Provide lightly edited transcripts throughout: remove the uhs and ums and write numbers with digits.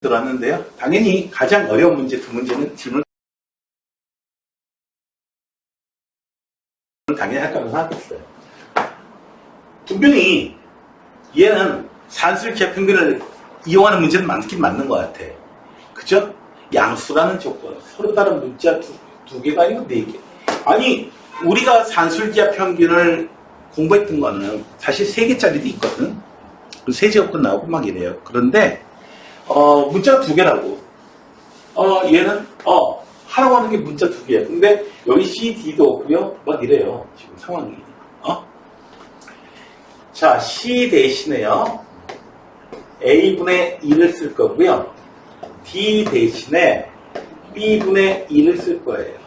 들어왔는데요. 당연히 가장 어려운 문제 두 문제는 질문을 당연히 할 거라고 생각했어요. 분명히 얘는 산술기하 평균을 이용하는 문제는 많긴 맞는 것 같아. 그죠? 양수라는 조건, 서로 다른 문자 두 개가 아니고 네 개. 아니, 우리가 산술기하 평균을 공부했던 거는 사실 세 개짜리도 있거든. 세제곱근 나오고 막 이래요. 그런데 문자가 두 개라고. 얘는 하라고 하는 게 문자 두 개야. 근데 여기 C, D도 없고요. 막 이래요. 지금 상황이. 자, C 대신에요. A분의 2를 쓸 거고요. D 대신에 B분의 2를 쓸 거예요.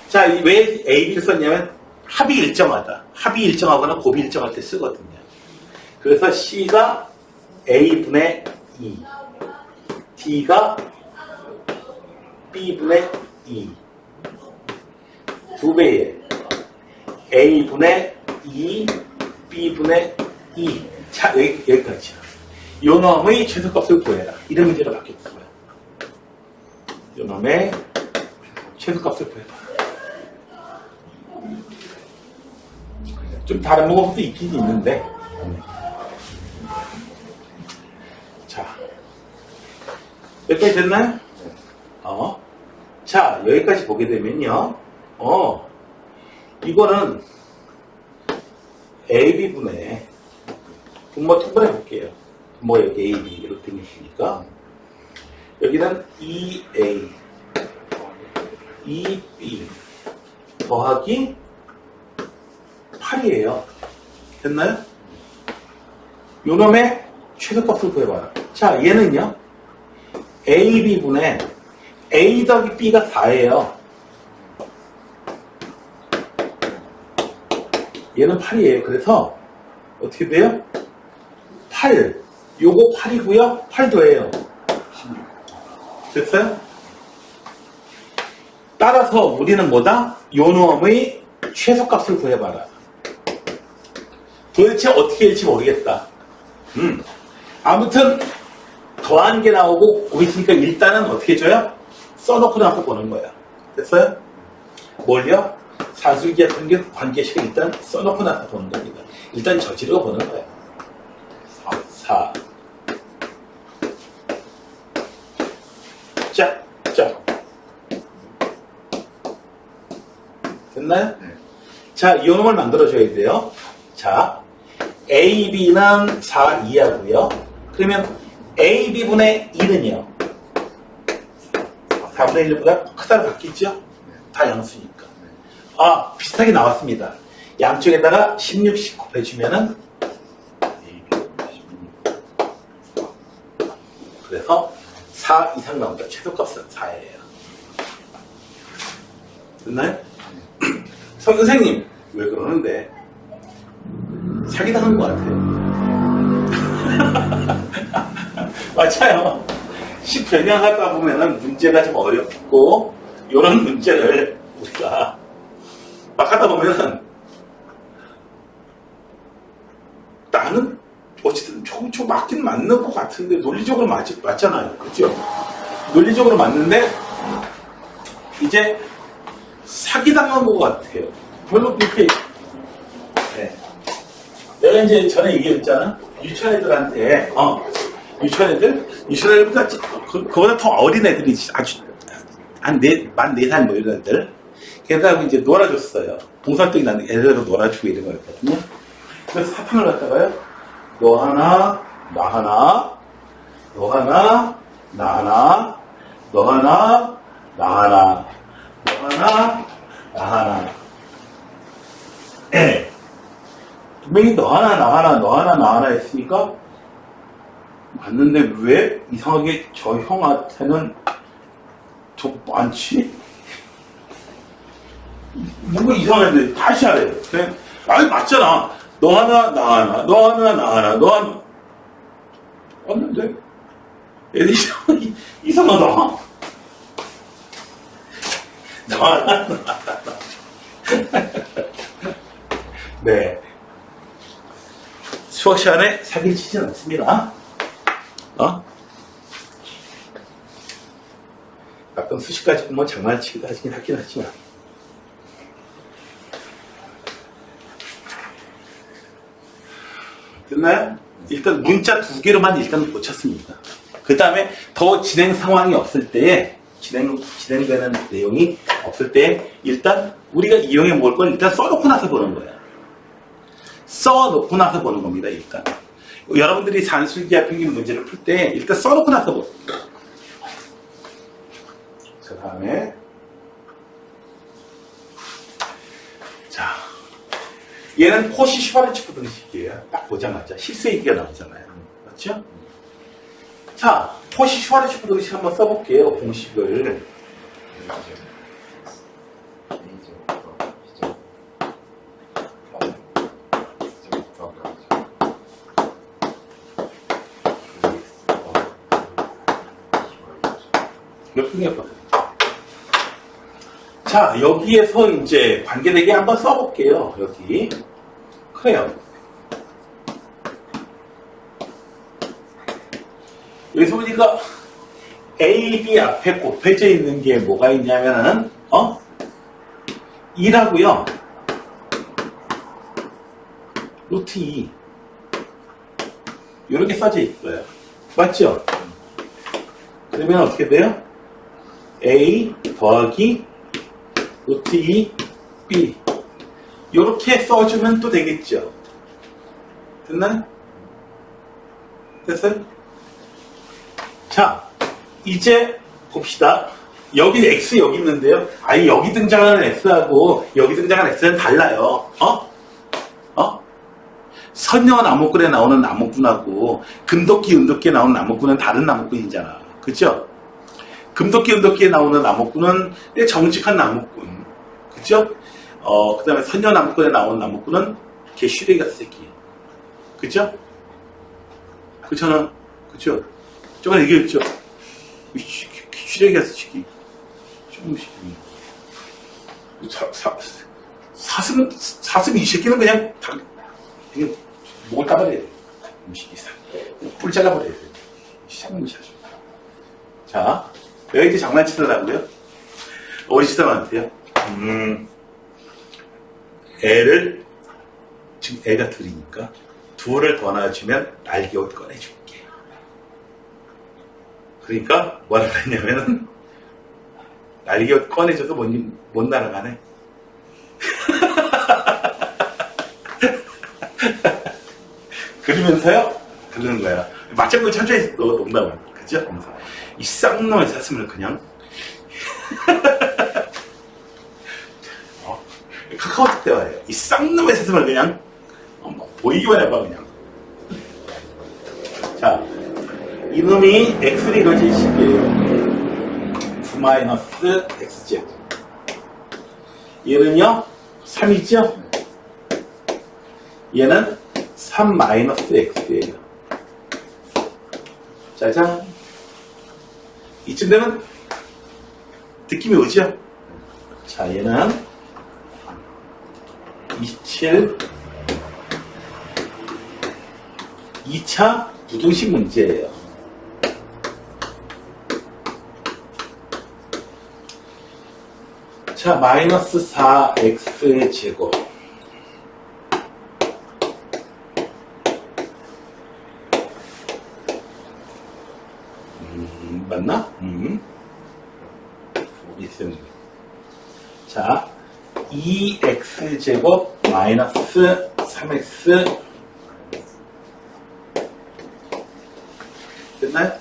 자, 왜 A, B를 썼냐면 합이 일정하다. 합이 일정하거나 곱이 일정할 때 쓰거든요. 그래서 C가 A분의 2, D가 B분의 2, 두 배에 A분의 2, B분의 2. 자, 여기까지. 요 놈의 최소값을 구해라. 이런 문제로 바뀌었어요. 요 놈의 최소값을 구해라. 좀 다른 방법도 있긴 있는데. 자, 여기까지 됐나요? 자, 여기까지 보게 되면요. 이거는 AB분의 분모 통분해 볼게요. 분모 여기 AB 이렇게 되겠으니까 여기는 2A 2B 더하기 8이에요. 됐나요? 요놈의 최소값을 구해봐라. 자, 얘는요. AB분의 A 더하기 B가 4예요. 얘는 8이에요. 그래서 어떻게 돼요? 8. 요거 8이고요. 8 더해요. 됐어요? 따라서 우리는 뭐다? 요 놈의 최소값을 구해봐라. 도대체 어떻게 될지 모르겠다. 아무튼 더한 게 나오고 고 있으니까 일단은 어떻게 해줘요? 써놓고 나서 보는 거야. 됐어요? 뭘요? 산술기하 평균 관계식을 일단 써놓고 나서 보는 겁니다. 일단 저지르고 보는 거야. 4. 자. 됐나요? 네. 자, 이 놈을 만들어줘야 돼요. 자, AB는 4, 2하고요. 그러면 AB분의 2는요. 4분의 1보다 크다로 바뀌죠? 다 양수니까. 비슷하게 나왔습니다. 양쪽에다가 16씩 곱해주면은 그래서 4 이상 나온다. 최소값은 4예요. 됐나요? 선생님, 왜 그러는데? 사기당한 것 같아요. 맞아요. 10변형 하다 보면은 문제가 좀 어렵고, 이런 문제를 우리가 막 하다 보면은 나는 어쨌든 조금 맞긴 맞는 것 같은데 논리적으로 맞잖아요. 그죠? 논리적으로 맞는데 이제 사기당한 것 같아요. 별로 그렇게 내가 이제 전에 얘기했잖아. 유치원 애들한테 유치원 애들보다 그보다 더 어린 애들이 아주 만 4살 뭐 이런 애들 걔네들하고 이제 놀아줬어요. 봉사활동이 나는 애들하고 놀아주고 이런 거였거든요. 그래서 사탕을 갖다가요. 너 하나, 나 하나, 너 하나, 나 하나, 너 하나, 나 하나, 너 하나, 나 하나. 분명히 너 하나, 나 하나, 너 하나, 나 하나 했으니까 맞는데 왜 이상하게 저 형한테는 저 많지? 뭔가 이상한데 다시 하래요. 그냥 맞잖아. 너 하나, 나 하나, 너 하나, 나 하나, 너 하나. 맞는데? 애들이 이상하다. 너 하나, 나 하나. 네. 수학 시간에 사기를 치진 않습니다. 가끔 수식 가지고 뭐 장난치기도 하긴 하지만. 됐나요? 일단 문자 2개로만 일단 고쳤습니다. 그 다음에 더 진행 상황이 없을 때에, 진행되는 내용이 없을 때, 일단 우리가 이용해 볼 걸 일단 써놓고 나서 보는 거예요. 써놓고 나서 보는 겁니다, 일단. 여러분들이 산술기하 평균 문제를 풀 때 일단 써놓고 나서 보는 거예요. 그 다음에, 자, 얘는 코시-슈바르츠 부등식이에요. 딱 보자마자 실수 얘기가 나오잖아요. 맞죠? 자, 코시-슈바르츠 부등식 한번 써볼게요. 공식을. 몇 분이야? 자, 여기에서 이제 관계되게 한번 써볼게요. 여기. 그래요. 여기서 보니까 A, B 앞에 곱해져 있는 게 뭐가 있냐면은, 2라고요. 루트 2. 이렇게 써져 있어요. 맞죠? 그러면 어떻게 돼요? A 더하기 루트 2 B. 이렇게 써주면 또 되겠죠. 됐나요? 됐어요? 자, 이제 봅시다. 여기 X 여기 있는데요. 아니, 여기 등장하는 X하고 여기 등장하는 X는 달라요. 선녀 나무꾼에 나오는 나무꾼하고 금도끼, 은도끼에 나오는 나무꾼은 다른 나무꾼이잖아. 그죠? 금도끼, 은도끼에 나오는 나무꾼은 정직한 나무꾼. 그죠? 그 다음에 선녀 나무꾼에 나오는 나무꾼은 개 슈레기 같은 새끼. 그죠? 그렇잖아. 그죠? 저번에 얘기했죠? 슈레기 같은 새끼. 조금씩. 사슴 이 새끼는 그냥 목을 까버려야 돼. 음식이 뿔 잘라버려야 돼. 시장님 샷. 자, 왜 이렇게 장난치더라고요? 어디 시사한테요? 애를, 지금 애가 둘이니까, 둘을 더 낳아주면 날개 옷 꺼내줄게. 그러니까, 뭐라고 했냐면은, 날개 옷 꺼내줘도 못 날아가네. 그러면서요, 그러는 거야. 맞장구 천천히 농담을. 그죠? 이 쌍놈의 사슴을 그냥. 카카오톡 대화예요. 이 쌍놈의 사슴을 그냥 보이기만 해봐, 그냥. 자, 이놈이 X를 이루어질 식이에요. 9-XZ. 얘는요, 3이죠? 얘는 3-X예요. 짜잔. 이쯤 되면 느낌이 오죠? 자, 얘는 27 2차 부등식 문제예요. 자, 마이너스 4x의 제곱. 맞나? 있습니다. 자, 2x제곱 마이너스 3x. 됐나요?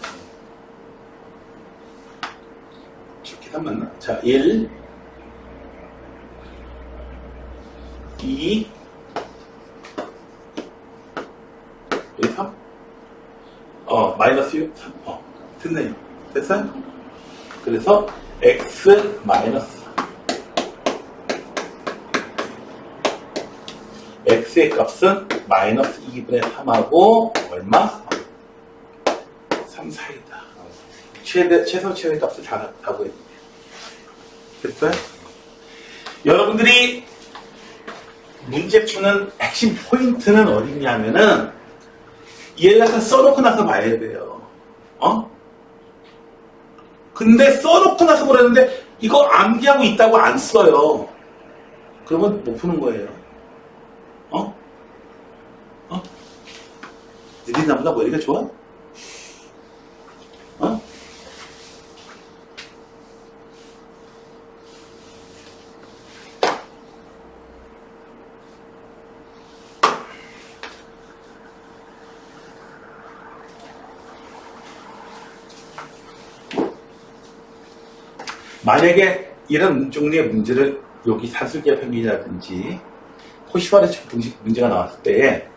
좋게 다 맞나? 자, 1 2 3 마이너스 6 3 됐네. 됐어요? 그래서 x 마이너스 x의 값은 마이너스 2분의 3하고 얼마? 3, 4이다. 최소 최대 값을 다 구했네. 됐어요? 여러분들이 문제 푸는 핵심 포인트는 어디냐면은 얘를 갖다 써놓고 나서 봐야 돼요. 근데 써놓고 나서 그러는데 이거 암기하고 있다고 안 써요. 그러면 못 푸는 거예요. 어? 어? 니네 나보다 머리가 좋아? 어? 만약에 이런 종류의 문제를 여기 산술기하 평균이라든지 코시바르츠 등식 문제가 나왔을 때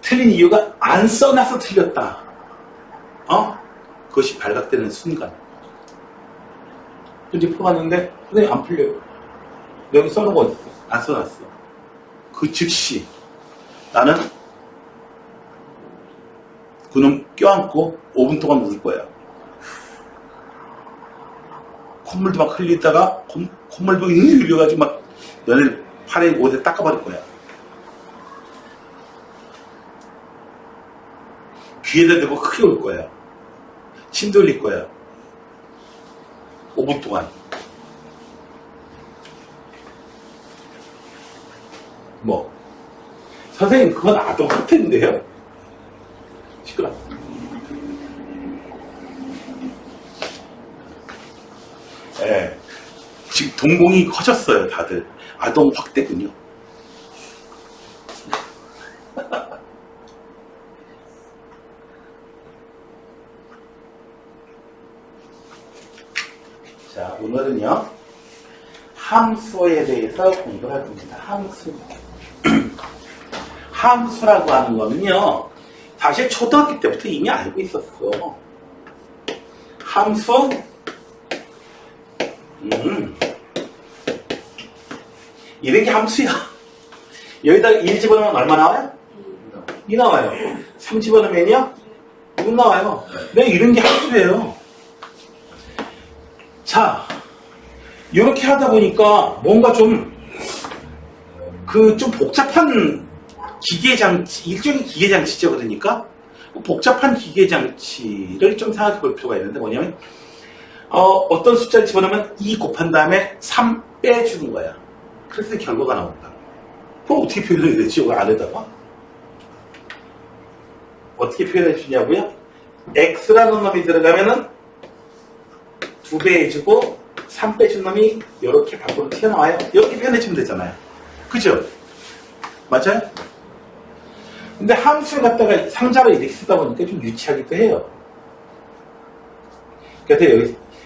틀린 이유가 안 써놔서 틀렸다. 그것이 발각되는 순간. 이제 풀어봤는데 선생님 안 풀려요. 여기 써놓은 거 안 써놨어. 그 즉시 나는 그놈 껴안고 5분 동안 울 거야. 콧물도 막 흘리다가 콧물도 흘려가지고 막 너네 팔에 옷에 닦아버릴 거야. 귀에다 대고 크게 울 거야. 침 돌릴 거야. 5분 동안. 뭐 선생님 그건 아동 학대인데요. 시끄러. 예. 지금 동공이 커졌어요, 다들. 아동 확대군요. 자, 오늘은요, 함수에 대해서 공부할 겁니다. 함수. 함수라고 하는 거는요, 사실 초등학교 때부터 이미 알고 있었어. 함수, 이런 게 함수야. 여기다 1 집어넣으면 얼마 나와요? 2 나와요. 3 집어넣으면요? 6 나와요. 네, 이런 게 함수예요. 자, 이렇게 하다 보니까 뭔가 좀 복잡한 기계장치, 일종의 기계장치죠. 그러니까 복잡한 기계장치를 좀 생각해 볼 필요가 있는데 뭐냐면 어떤 숫자를 집어넣으면 2 곱한 다음에 3 빼주는 거야. 그래서 결과가 나온다. 그럼 어떻게 표현해야 되지? 여기 안에다가? 어떻게 표현해 주냐고요? x라는 놈이 들어가면은 2배 해주고 3 빼준 놈이 이렇게 밖으로 튀어나와요. 이렇게 표현해 주면 되잖아요. 그죠? 맞아요? 근데 함수를 갖다가 상자로 이렇게 쓰다 보니까 좀 유치하기도 해요.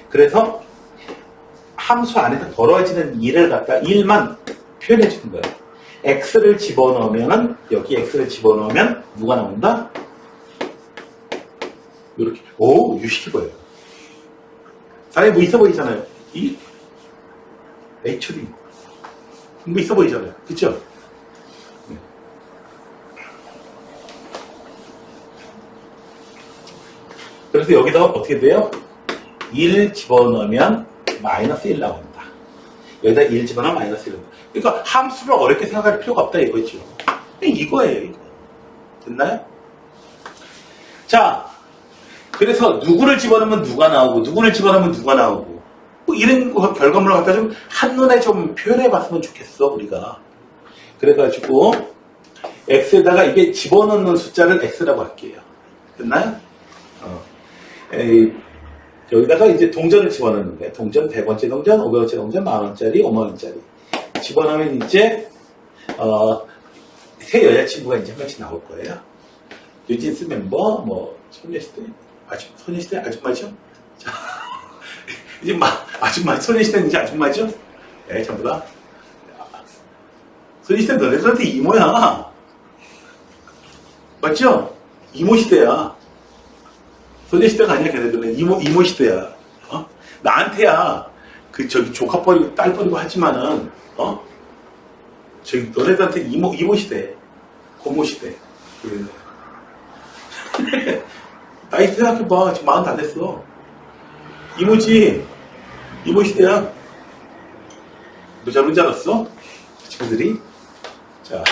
그래서 함수 안에서 벌어지는 일을 갖다 일만 표현해 주는 거예요. x를 집어넣으면은 여기 x를 집어넣으면 누가 나온다? 이렇게. 오, 유식해 보여요. 아니 뭐 있어 보이잖아요. 이 HOD 뭐 있어 보이잖아요. 그쵸? 그래서 여기다가 어떻게 돼요? 1 집어넣으면 마이너스 1 나온다. 여기다 1 집어넣으면 마이너스 1 나온다. 그러니까 함수를 어렵게 생각할 필요가 없다 이거죠. 이거예요. 이거. 됐나요? 자, 그래서 누구를 집어넣으면 누가 나오고 누구를 집어넣으면 누가 나오고 뭐 이런 결과물을 갖다 좀 한눈에 좀 표현해 봤으면 좋겠어 우리가. 그래가지고 x에다가 이게 집어넣는 숫자를 x라고 할게요. 됐나요? 여기다가 이제 동전을 집어넣는 거예요. 동전 100원짜리 동전, 500원짜리 동전, 10,000원짜리, 50,000원짜리 집어넣으면 이제 새 여자친구가 이제 한 명씩 나올 거예요. 뉴진스 멤버, 뭐 소녀시대 소녀시대 아줌마죠? 자, 이제 아줌마 소녀시대는 이제 아줌마죠? 네, 전부 다. 소녀시대 너네들한테 이모야. 맞죠? 이모 시대야. 소녀시대가 아니야, 걔네들은. 이모 시대야. 나한테야, 저기 조카 버리고 딸 버리고 하지만은, 저기 너네들한테 이모 시대. 고모 시대. 나이 생각해봐. 지금 40 다 됐어. 이모지. 이모 시대야. 너 잘못 줄 알았어? 친구들이? 자.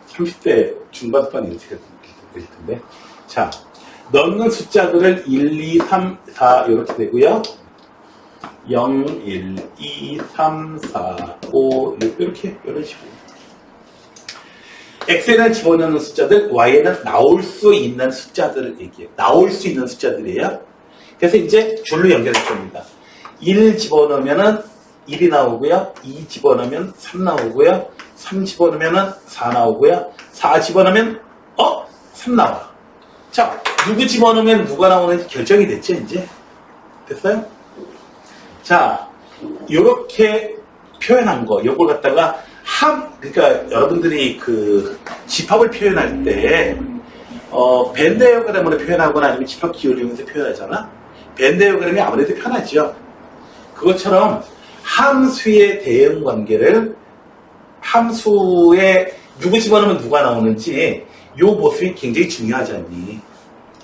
30대 중반반 이렇게 될 텐데. 자. 넣는 숫자들을 1, 2, 3, 4 이렇게 되고요. 0, 1, 2, 3, 4, 5 이렇게 이런 식으로. x에는 집어넣는 숫자들, y에는 나올 수 있는 숫자들을 얘기해요. 나올 수 있는 숫자들이에요. 그래서 이제 줄로 연결해 줍니다. 1 집어넣으면은 1이 나오고요. 2 집어넣으면 3 나오고요. 3 집어넣으면 4 나오고요. 4 집어넣으면 3 나와. 자, 누구 집어넣으면 누가 나오는지 결정이 됐죠, 이제? 됐어요? 자, 요렇게 표현한 거, 요걸 갖다가 그러니까 여러분들이 그 집합을 표현할 때, 벤 다이어그램으로 표현하거나 아니면 집합 기울이면서 표현하잖아? 벤 다이어그램이 아무래도 편하죠. 그것처럼 함수의 대응 관계를 함수에 누구 집어넣으면 누가 나오는지 요 모습이 굉장히 중요하지 않니?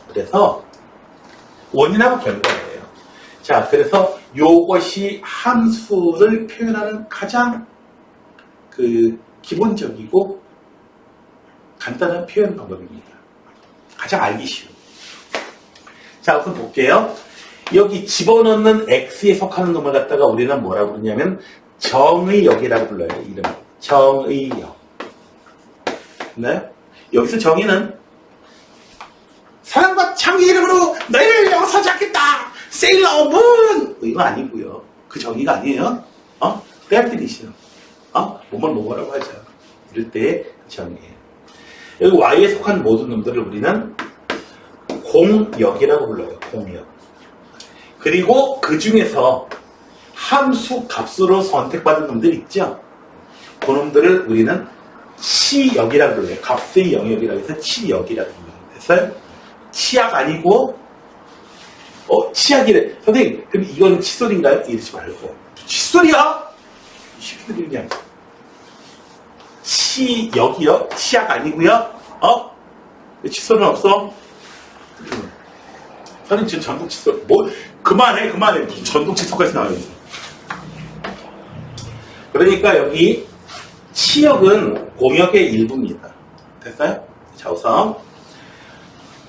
그래서 원인하고 결과예요. 자, 그래서 요것이 함수를 표현하는 가장 그 기본적이고 간단한 표현 방법입니다. 가장 알기 쉬운. 자, 우선 볼게요. 여기 집어넣는 x에 속하는 놈을 갖다가 우리는 뭐라고 부르냐면 정의역이라고 불러요. 이름. 정의역. 네? 여기서 정의는 사랑과 창의 이름으로 너희를 용서하지 않겠다. 세일러문 이거 아니고요. 그 정의가 아니에요. 때리시죠. 뭐라고 하죠. 이럴 때 정의예요. 여기 y에 속한 모든 놈들을 우리는 공역이라고 불러요. 공역. 그리고 그 중에서 함수 값으로 선택받은 놈들 있죠. 그 놈들을 우리는 치역이라고 불러요. 값의 영역이라고 해서 치역이라고 불러요. 됐어요? 치약 아니고 치약이래. 선생님, 그럼 이건 칫솔인가요? 이러지 말고. 칫솔이야? 쉽게 그냥 치역이요? 치약 아니고요? 칫솔은 없어? 선생님, 지금 전동 칫솔 그만해. 무슨 전동 칫솔까지 나와요. 그러니까 여기 치역은 공역의 일부입니다. 됐어요? 자, 우선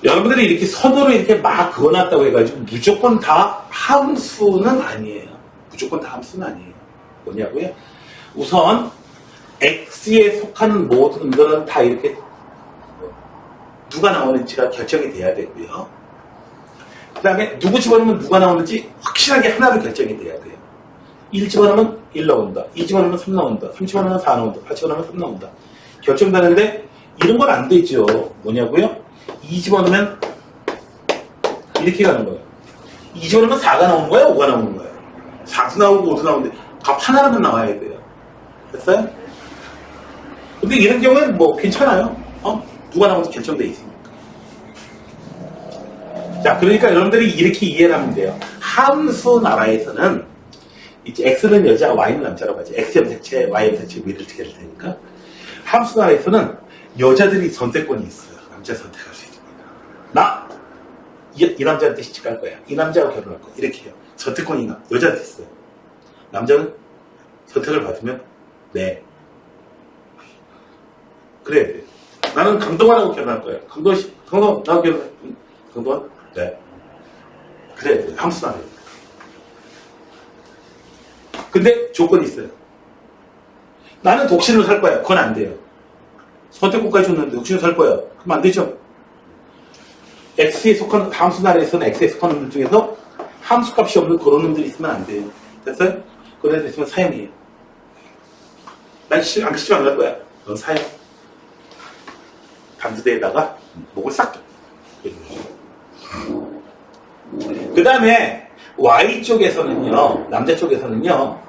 여러분들이 이렇게 선으로 이렇게 막 그어놨다고 해가지고 무조건 다 함수는 아니에요. 무조건 다 함수는 아니에요. 뭐냐고요? 우선 x에 속한 모든 것은 다 이렇게 누가 나오는지가 결정이 돼야 되고요. 그 다음에 누구 집어넣으면 누가 나오는지 확실하게 하나로 결정이 돼야 돼요. 1 집어넣으면 1 나온다. 2 집어넣으면 3 나온다. 3 집어넣으면 4 나온다. 8 집어넣으면 3 나온다. 결정되는데 이런 건 안 되죠. 뭐냐고요? 2 집어넣으면 이렇게 가는 거예요. 2 집어넣으면 4가 나오는 거야? 5가 나오는 거야? 4도 나오고 5도 나오는데 값 하나라면 나와야 돼요. 됐어요? 근데 이런 경우에는 뭐 괜찮아요. 누가 나오는지 결정돼 있으니까. 자, 그러니까 여러분들이 이렇게 이해를 하면 돼요. 함수 나라에서는 이제 x는 여자, y는 남자라고 하죠. x의 색채, y의 색채 위를 어떻게 할 테니까. 함수 나라에서는 여자들이 선택권이 있어요. 남자 선택할 수 있습니다. 이 남자한테 시집갈 거야. 이 남자하고 결혼할 거야. 이렇게 해요. 선택권이 여자한테 있어요. 남자는 선택을 받으면 네. 그래야 돼. 나는 강동원하고 결혼할 거야. 강동원 나하고 결혼할 거야. 강동원? 네. 그래야 돼. 함수 나라에. 근데 조건이 있어요. 나는 독신으로 살 거야. 그건 안 돼요. 선택권까지 줬는데 독신으로 살 거야. 그럼 안 되죠. X에 속한 함수 나라에서는 X에 속한 놈들 중에서 함수값이 없는 그런 놈들이 있으면 안 돼요. 됐어요? 그런 애들 있으면 사형이에요. 난 시집 안 갈 거야. 넌 사형. 단두대에다가 목을 싹 줘. 그 다음에 Y 쪽에서는요, 남자 쪽에서는요,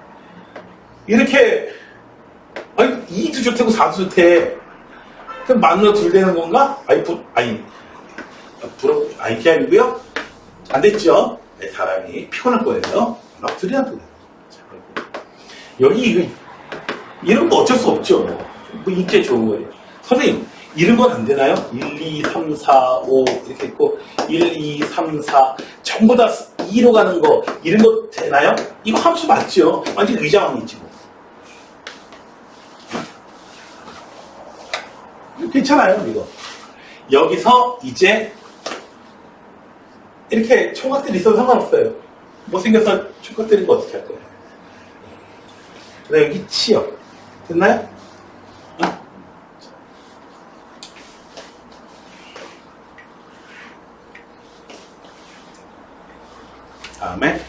이렇게, 아니, 2도 좋대고 4도 좋대. 그럼 만으로 둘 되는 건가? 그게 아니고요. 안 됐죠? 네, 사람이 피곤할 거예요. 막 둘이나 둘. 여기, 이런 거 어쩔 수 없죠. 뭐, 인기 좋은 거예요. 선생님, 이런 건 안 되나요? 1, 2, 3, 4, 5 이렇게 있고 1, 2, 3, 4 전부 다 2로 가는 거 이런 거 되나요? 이거 함수 맞죠? 완전 의자왕이지 뭐. 괜찮아요 이거. 여기서 이제 이렇게 총각들이 있어도 상관없어요. 못생겨서 총각 때리는 거 어떻게 할 거예요? 그다음 여기 치역. 됐나요? 어? 다음에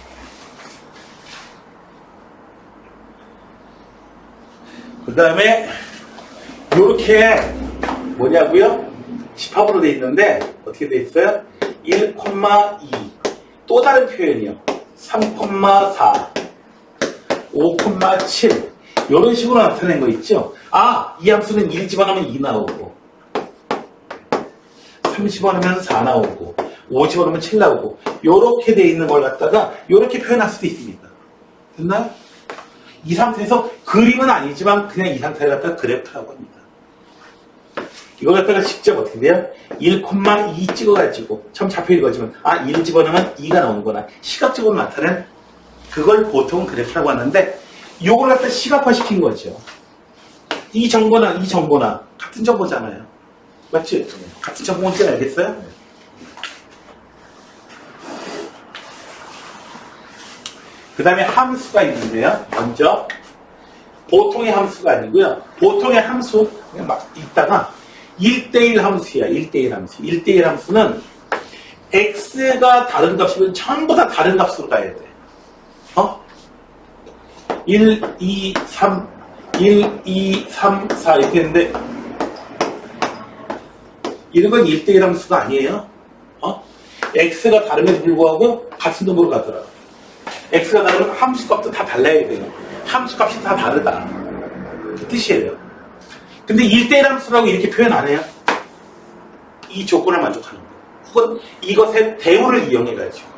그 다음에 요렇게 뭐냐고요? 집합으로 돼 있는데 어떻게 돼 있어요? 1,2 또 다른 표현이요. 3,4 5,7 이런 식으로 나타낸 거 있죠? 아, 이 함수는 1 집어넣으면 2 나오고 3 집어넣으면 4 나오고 5 집어넣으면 7 나오고 요렇게 돼 있는 걸 갖다가 요렇게 표현할 수도 있습니다. 됐나요? 이 상태에서 그림은 아니지만 그냥 이 상태를 갖다가 그래프라고 합니다. 이거 갖다가 직접 어떻게 돼요? 1,2 찍어가지고 처음 잡혀 읽어지면 1 집어넣으면 2가 나오는구나. 시각적으로 나타낸 그걸 보통 그래프라고 하는데 이걸 갖다 시각화시킨 거죠. 이 정보나 같은 정보잖아요. 맞지? 같은 정보인지 알겠어요? 그 다음에 함수가 있는데요. 먼저 보통의 함수가 아니고요. 보통의 함수 그냥 막 있다가 1대1 함수야. 1대1 함수. 1대1 함수는 x가 다른 값이면 전부 다 다른 값으로 가야 돼. 1, 2, 3, 1, 2, 3, 4 이렇게 했는데 이런 건 1대1 함수가 아니에요. x가 다름에도 불구하고 같은 놈으로 가더라. x가 다르면 함수값도 다 달라야 돼요. 함수값이 다 다르다. 그 뜻이에요. 근데 1대1 함수라고 이렇게 표현 안 해요. 이 조건을 만족하는 거예요. 혹은 이것의 대우를 이용해가지고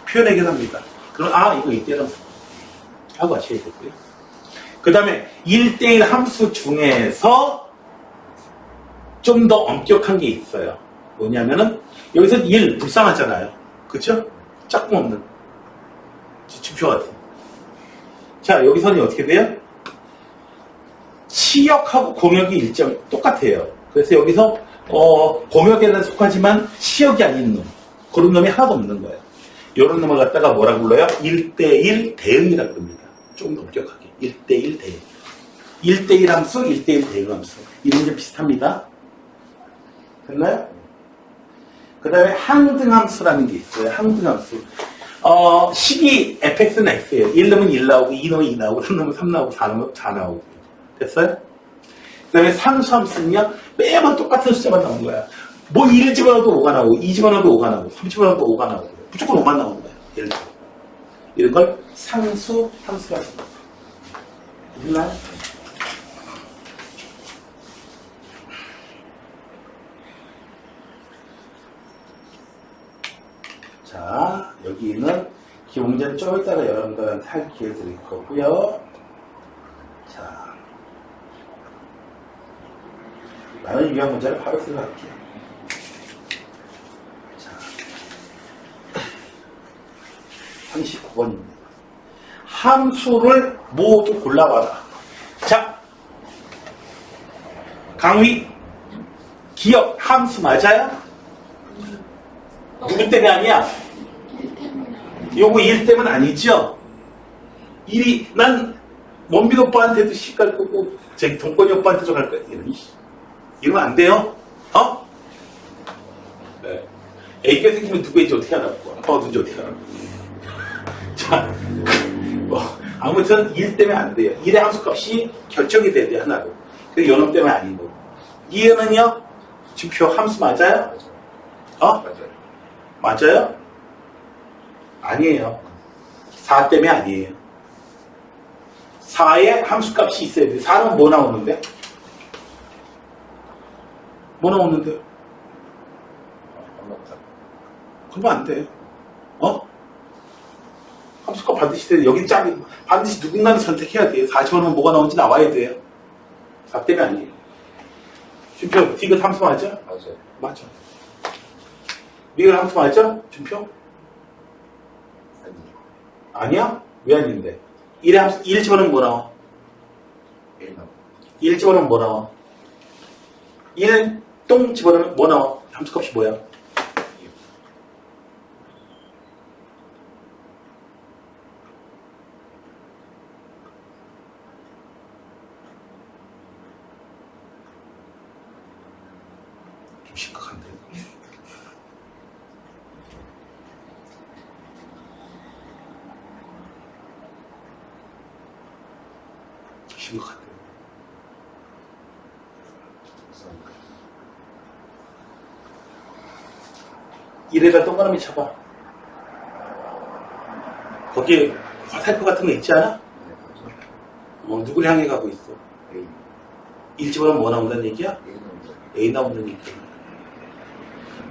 표현하긴 합니다. 그럼 이거 1대1 함수 하고 하셔야 되고요. 그 다음에 1대1 함수 중에서 좀 더 엄격한 게 있어요. 뭐냐면은 여기서 1 불쌍하잖아요. 그쵸? 짝꿍 없는 지표 같은. 자, 여기서는 어떻게 돼요? 치역하고 공역이 일정 똑같아요. 그래서 여기서 공역에는 속하지만 치역이 아닌 놈, 그런 놈이 하나도 없는 거예요. 이런 놈을 갖다가 뭐라 불러요? 1대1 대응이라고 합니다. 좀 더 엄격하게 1대1 대응. 1대1 함수, 1대1 대응 함수. 이런 게 비슷합니다. 됐나요? 그 다음에 항등함수라는 게 있어요. 항등함수. 식이 fx는 x예요. 1 넣으면 1 나오고 2 넣으면 2 나오고 3 넣으면 3 나오고 4 넣으면 4 나오고. 됐어요? 그 다음에 상수함수는요. 매번 똑같은 숫자만 나오는 거야. 뭐 1 집어넣어도 5가 나오고 2 집어넣어도 5가 나오고 3 집어넣어도 5가 나오고 무조건 5만 나오는 거야. 예를 들어. 이런 걸 상수함수라고 합니다. 됐나요? 자, 여기는 기본문제는 좀 이따가 여러분들한테 할 기회 드릴 거고요. 자, 나는 유형 문제를 바로 들어갈게요. 자, 39번입니다. 함수를 모두 골라봐라. 자, 강의, 기억, 함수 맞아요? 누구 때문에 아니야? 요거 1 때문 아니죠? 난 원빈 오빠한테도 시갈 거고 저기 동건이 오빠한테도 갈 거야. 이러면 안 돼요? 네. A가 생기면 누구인지 어떻게 하라고? 아빠가 누군지 어떻게 하라고? 자, 아무튼 1 때문에 안 돼요. 1의 함수값이 결정이 돼야 돼, 하나로. 그래서 요놈 때문에 아닌 거고. 2는요? 지표 함수 맞아요? 맞아요? 아니에요. 4 때문에 아니에요. 4에 함수값이 있어야 돼요. 4는 뭐 나오는데? 뭐 나오는데요? 그러면 안 돼요. 함수값 반드시 돼요. 여긴 짝이 반드시 누군가는 선택해야 돼요. 4 집어넣으면 뭐가 나오는지 나와야 돼요. 4 때문에 아니에요. 준표, 디귿 함수 맞아? 맞아요. 맞아. 미글 함수 맞아? 준표? 아니야? 왜 아닌데? 1의 함수, 1 집어넣으면 뭐 나와? 1 집어넣으면 뭐 나와? 1은 똥 집어넣으면 뭐 나와? 함수값이 뭐야? 좀 심각한데. 심각한데. 이래가 동그라미 쳐봐. 거기에 화살표 같은 거 있지 않아? 누구를 향해 가고 있어? 일 집어넣으면 뭐 나온다는 얘기야? A 나온다는 얘기야.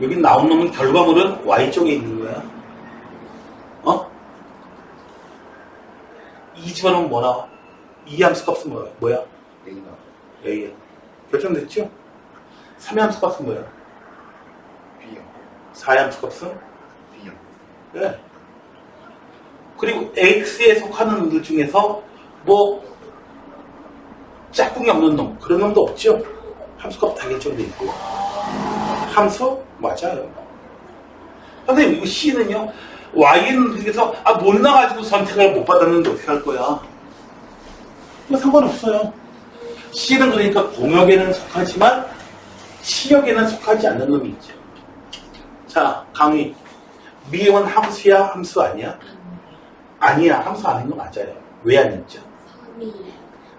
여기 나온 놈은 결과물은 Y 쪽에 있는 거야. 어? 2 집어넣으면 뭐 나와? 이 함수 값은 뭐야? A야. 결정됐죠? 3의 함수 값은 뭐야? 4의 함수 값은? 네. 그리고 X에 속하는 놈들 중에서 뭐 짝꿍이 없는 놈 그런 놈도 없죠. 함수값 다 결정돼 있고. 함수? 맞아요. 선생님 이거 C는요. Y는 그래서 못 나가지고 선택을 못 받았는데 어떻게 할 거야? 뭐 상관없어요. C는 그러니까 공역에는 속하지만 시역에는 속하지 않는 놈이 있죠. 자, 강의. 미은 함수야? 함수 아니야? 아니야. 함수 아닌 거 맞아요. 왜 아니죠?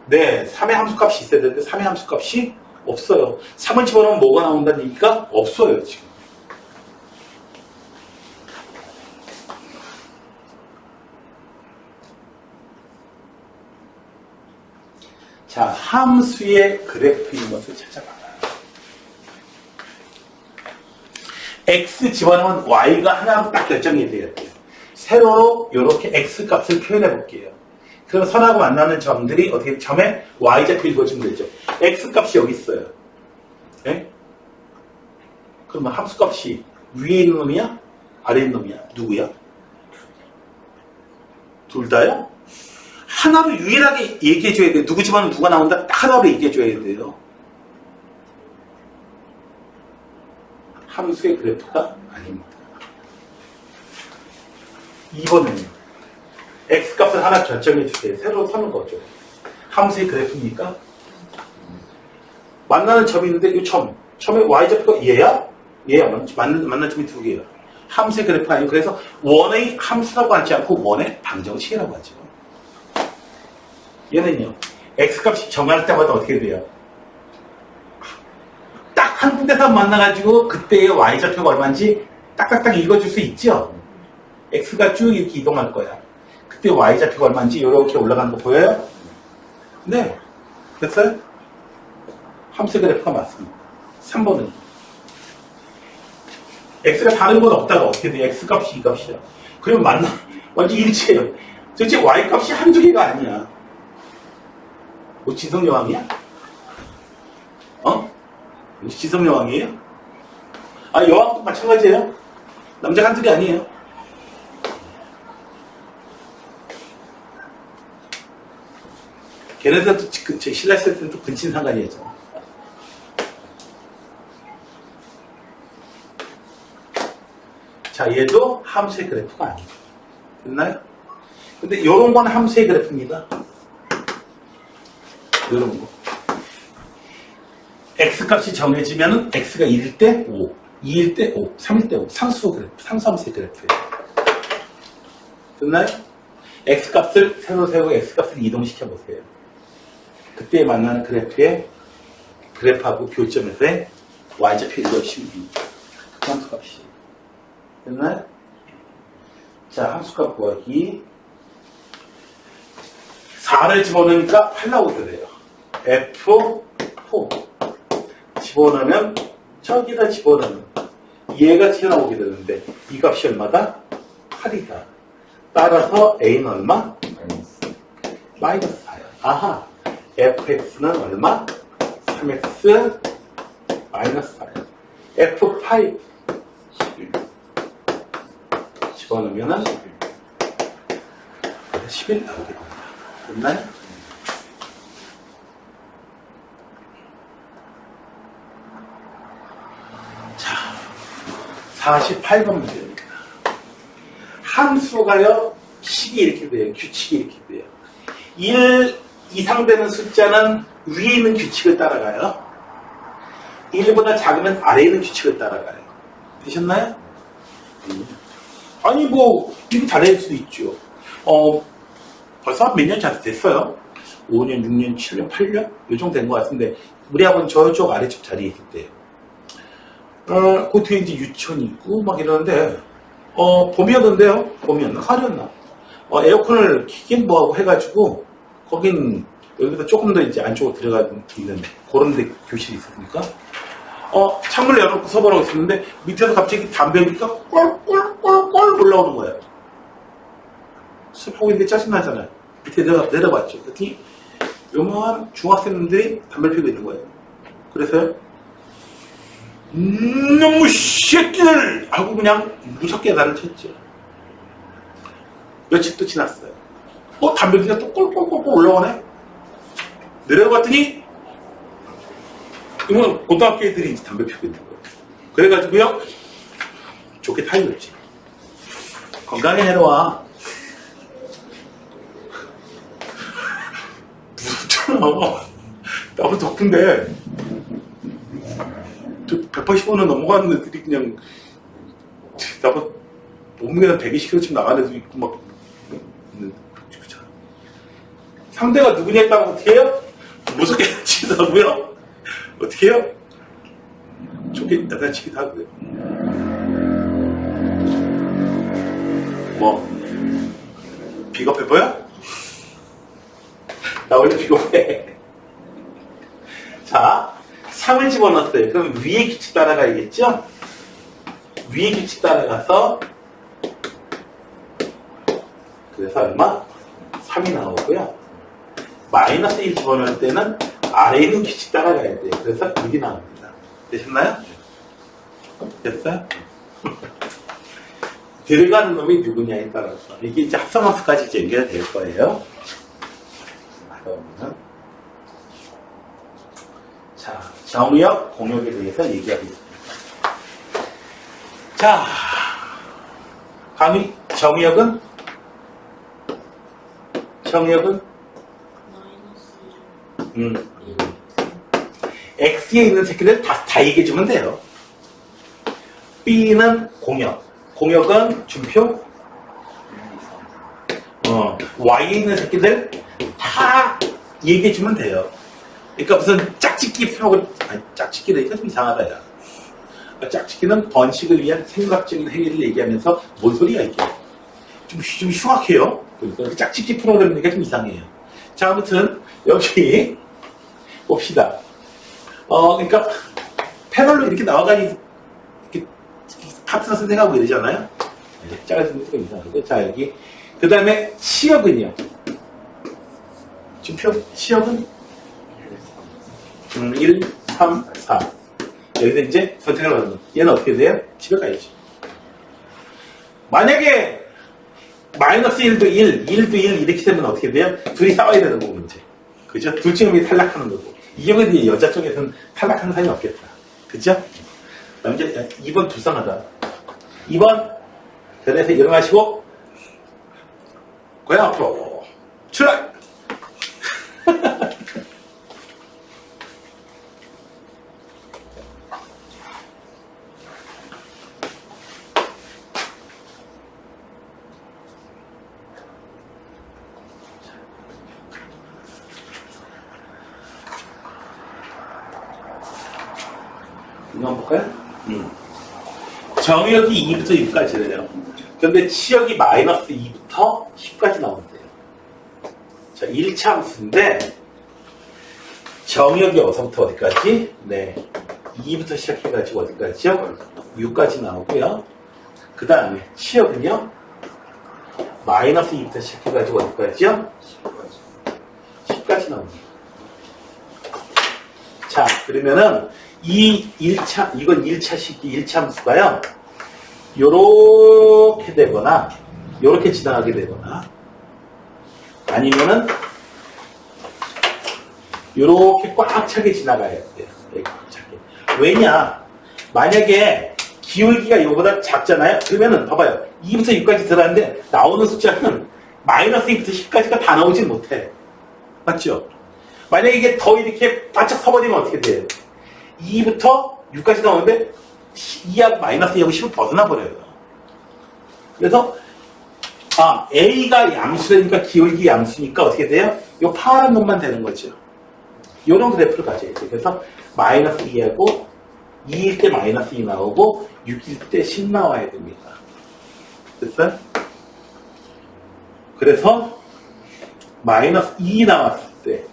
네, 3의 함수값이 있어야 되는데 3의 함수값이 없어요. 3을 집어넣으면 뭐가 나온다는 얘기가 없어요. 지금. 자, 함수의 그래프인 것을 찾아봐요. X 집어넣으면 Y가 하나로 딱 결정이 돼야 돼요. 세로로 이렇게 X 값을 표현해 볼게요. 그럼 선하고 만나는 점들이 어떻게 점에 Y좌표 읽어주면 되죠. X 값이 여기 있어요. 네? 그러면 함수 값이 위에 있는 놈이야? 아래에 있는 놈이야? 누구야? 둘 다요? 하나로 유일하게 얘기해줘야 돼요. 누구 집어넣으면 누가 나온다? 딱 하나로 얘기해줘야 돼요. 함수의 그래프가 아닙니다. 2번은요. X값을 하나 결정해 주세요. 새로 서는 거죠. 함수의 그래프입니까? 만나는 점이 있는데 이 점의 Y좌표가 얘야? 얘야. 만나는 점이 두 개예요. 함수의 그래프가 아니고 그래서 원의 함수라고 하지 않고 원의 방정식이라고 하죠. 얘는요. X값이 정할 때마다 어떻게 돼요? 딱 한 군데서 만나가지고 그때의 Y좌표가 얼마인지 딱딱딱 읽어줄 수 있죠? X가 쭉 이렇게 이동할 거야. 그때 Y좌표가 얼마인지 이렇게 올라가는 거 보여요? 네. 됐어요? 함수 그래프가 맞습니다. 3번은 X가 다른 건 없다가 어떻게 돼? X값이 이 값이야. 그러면 완전 일치해요. 도대체 Y값이 한두 개가 아니야. 뭐 지성여왕이야? 어? 지성여왕이에요? 여왕도 마찬가지예요. 남자가 한두 개 아니에요. 걔네들도 신라 했을 때는 또 근친상간이었죠. 자, 얘도 함수의 그래프가 아니에요. 됐나요? 근데 요런 건 함수의 그래프입니다. 요런 거. X값이 정해지면은 X가 1일 때 5, 2일 때 5, 3일 때 5. 상수 그래프, 상수함수의 그래프예요. 됐나요? X값을 세로 세우고 X값을 이동시켜 보세요. 그때 만나는 그래프하고 교점에서의 Y좌표 읽어주시면 됩니다. 그 함수값이. 됐나요? 자, 함수값 구하기. 4를 집어넣으니까 8 나오게 돼요. F4 집어넣으면 저기다 집어넣으면 얘가 튀어나오게 되는데 이 값이 얼마다? 8이다. 따라서 A는 얼마? 마이너스 4야. 아하. fx는 얼마? 3x 마이너스 4야. f5 11 집어넣으면 11 나오게 됩니다. 됐나요? 자, 48번 문제입니다. 함수가요, 식이 이렇게 돼요. 규칙이 이렇게 돼요. 1 이상 되는 숫자는 위에 있는 규칙을 따라가요. 1보다 작으면 아래에 있는 규칙을 따라가요. 되셨나요? 아니 뭐 이렇게 잘해줄 수도 있죠. 벌써 몇 년 잘 됐어요. 5년, 6년, 7년, 8년? 요 정도 된 것 같은데 우리 학원 저쪽 아래쪽 자리에 있을 때 그 뒤에 이제 유치원 있고 막 이러는데 봄이었는데요? 봄이었나? 가을이었나? 에어컨을 키긴 뭐하고 해가지고 거긴 여기보다 조금 더 이제 안쪽으로 들어가 있는 그런 데 교실이 있으니까 창문을 열어놓고 서버라고 있었는데 밑에서 갑자기 담배 연기가 꼴꼴꼴꼴 올라오는 거예요. 수업하고 있는데 짜증나잖아요. 밑에 내려봤죠. 그랬더니 요만한 중학생들이 담배를 피우고 있는 거예요. 그래서요. 너무 새끼들! 하고 그냥 무섭게 나를 쳤죠. 며칠 또 지났어요. 담배 연기가 또 꼴꼴꼴꼴 올라오네? 내려봤더니 이건 고등학교 애들이 담배 피우고 있는 거예요. 그래가지고요. 좋게 타이었지. 건강에 해로와. 무섭잖아. 나보다 더 큰데 185는 넘어가는 애들이 그냥 나보다 몸무게는 120kg쯤 나가는 애도 있고 막 상대가 누구냐에 따라 어떻게 해요? 무섭게 치더라고요. 어떻게 해요? 좋게 나다치기도 하고요. 뭐 비겁해 보여? 나 원래 비겁해. 자, 3을 집어넣었어요. 그럼 위의 규칙 따라가야겠죠? 위의 규칙 따라가서 그래서 얼마? 3이 나오고요. 마이너스 1 집어넣을 때는 아래에 있는 규칙 따라가야 돼요. 그래서 1이 나옵니다. 되셨나요? 됐어요? 들어가는 놈이 누구냐에 따라서 이게 이제 합성함수까지 이제 연결될 거예요. 그러면 자, 정의역, 공역에 대해서 얘기하겠습니다. 자, 감히 정의역은 X에 있는 새끼들 다 얘기해주면 돼요. B는 공역. 공역은 준표. Y에 있는 새끼들 다 얘기해주면 돼요. 그러니까 무슨 짝짓기 프로그램, 짝짓기는 이거 좀 이상하다, 야. 짝짓기는 번식을 위한 생각적인 행위를 얘기하면서 뭔 소리야, 이게. 좀 흉악해요. 그러니까 짝짓기 프로그램이니까 좀 이상해요. 자, 아무튼, 여기, 봅시다. 그러니까, 패널로 이렇게 나와가니, 이렇게, 파트너 선생하고 이러잖아요? 짝을 쓰는 거 이상하고. 자, 여기. 그 다음에, 치역은요. 준표? 치역은? 1, 3, 4. 여기서 이제 선택을 하는 거. 얘는 어떻게 돼요? 집에 가야지. 만약에, 마이너스 1도 1, 1도 1 이렇게 되면 어떻게 돼요? 둘이 싸워야 되는 거고 이제. 그죠? 둘 중에 탈락하는 거고. 이 경우에 여자 쪽에서는 탈락하는 사람이 없겠다. 그죠? 남자 2번 불쌍하다. 2번 변해서 일어나시고 고향 앞으로 출발! 이거 한번 볼까요? 정역이 2부터 6까지래요. 그런데 치역이 마이너스 2부터 10까지 나온대요. 자, 1차 함수인데 정역이 어디서부터 어디까지? 네, 2부터 시작해가지고 어디까지요? 6까지 나오고요. 그 다음에 치역은요? 마이너스 2부터 시작해가지고 어디까지요? 10까지 나옵니다. 자, 그러면은 이 1차, 이건 1차 식기, 1차 함수가요. 요렇게 되거나, 요렇게 지나가게 되거나, 아니면은, 요렇게 꽉 차게 지나가야 돼요. 꽉 차게. 왜냐? 만약에 기울기가 요보다 작잖아요? 그러면은, 봐봐요. 2부터 6까지 들어갔는데, 나오는 숫자는 마이너스 2부터 10까지가 다 나오진 못해. 맞죠? 만약에 이게 더 이렇게 바짝 서버리면 어떻게 돼요? 2부터 6까지 나오는데 2하고 마이너스 2하고 10을 벗어나 버려요. 그래서 A가 양수라니까 기울기 양수니까 어떻게 돼요? 요 파란 놈만 되는 거죠. 요런 그래프를 가져야지. 그래서 마이너스 2하고 2일 때 마이너스 2 나오고 6일 때 10 나와야 됩니다. 됐어요? 그래서 마이너스 2 나왔을 때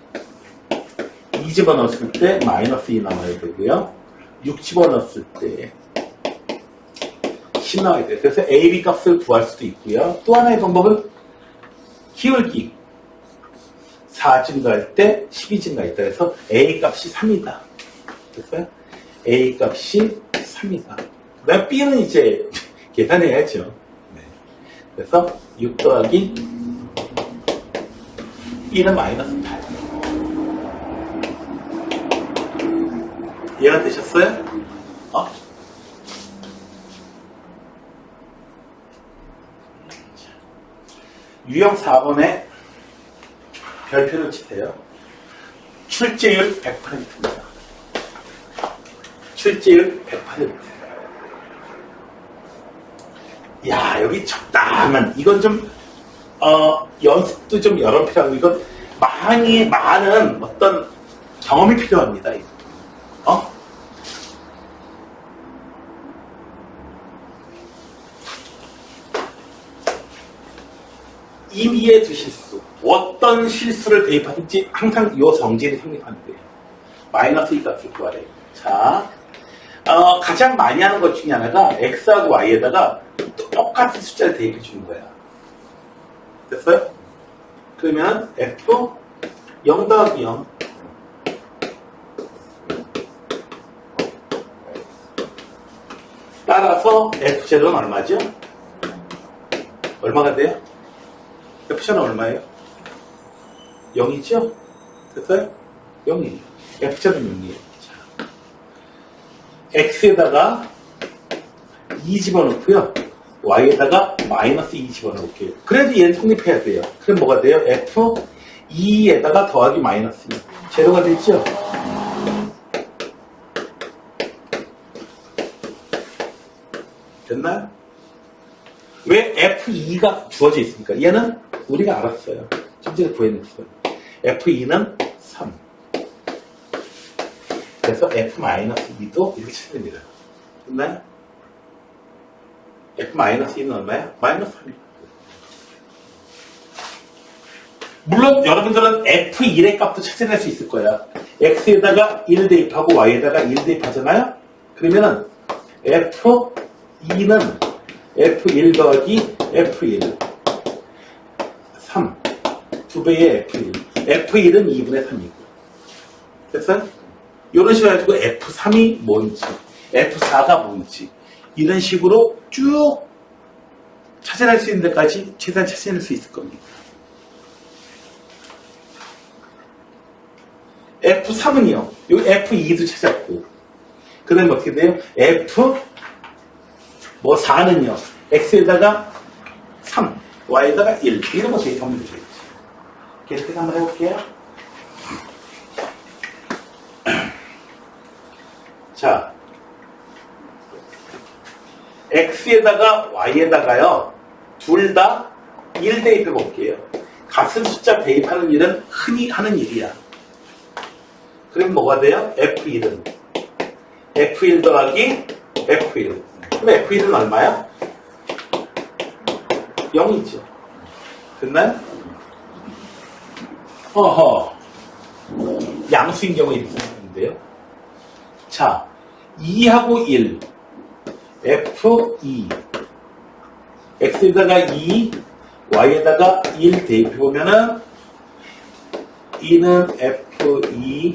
2 집어넣었을 때 마이너스 2 나와야 되고요. 6 집어넣었을 때 10 나와야 돼요. 그래서 A, B 값을 구할 수도 있고요. 또 하나의 방법은 기울기 4 증가할 때 12 증가했다 해서 A 값이 3이다. 됐어요? A 값이 3이다. 그 다음 B는 이제 계산해야죠. 네. 그래서 6 더하기 B는 마이너스 8. 이해가 되셨어요? 유형 4번에 별표를 치세요. 출제율 100%입니다. 출제율 100%. 야, 여기 적당한, 이건 좀, 연습도 좀 여러 필요하고, 이건 많은 어떤 경험이 필요합니다. 임의의 두 실수. 어떤 실수를 대입하든지 항상 이 성질이 성립하는데요. 마이너스 2 값을 구하래요. 자, 가장 많이 하는 것 중에 하나가 x하고 y에다가 똑같은 숫자를 대입해 주는 거야. 됐어요? 그러면 f 0 더하기 0 따라서 f제로는 얼마죠? 얼마가 돼요? F자는 얼마예요? 0이죠? 됐어요? 0이에요. F자는 0이에요. 자, X에다가 2 집어넣고요. Y에다가 마이너스 2 집어넣을게요. 그래도 얘는 성립해야 돼요. 그럼 뭐가 돼요? F 2에다가 더하기 마이너스 2. 제로가 되죠? 됐나요? 왜 F2가 주어져 있습니까? 얘는 우리가 알았어요. 좀 전에 구해냈어요. F2는 3. 그래서 F-2도 이렇게 찾습니다. 됐나요? F-2는 얼마야? 마이너스 3입니다. 물론 여러분들은 F1의 값도 찾아낼 수 있을 거야. X에다가 1 대입하고 Y에다가 1 대입하잖아요? 그러면은 F2는 F1 더하기 F1 3 2배의 F1 F1은 2분의 3이고 됐어요? 이런 식으로 해가지고 F3이 뭔지 F4가 뭔지 이런 식으로 쭉 찾아낼 수 있는 데까지 최대한 찾아낼 수 있을 겁니다. F3은요 요 F2도 찾았고 그 다음에 어떻게 돼요? F4는요 X에다가 3 Y에다가 1 이런 거 대입하면 되죠. 계속 한번 해볼게요. 자, X에다가 Y에다가요 둘 다 1 대입해 볼게요. 같은 숫자 대입하는 일은 흔히 하는 일이야. 그럼 뭐가 돼요? F1은 F1 더하기 F1 그럼 F1은 얼마야? 0이죠. 됐나요? 어허. 양수인 경우에 이렇게 생겼는데요. 자, 2하고 1. F2. X에다가 2, Y에다가 1 대입해보면은 2는 F2,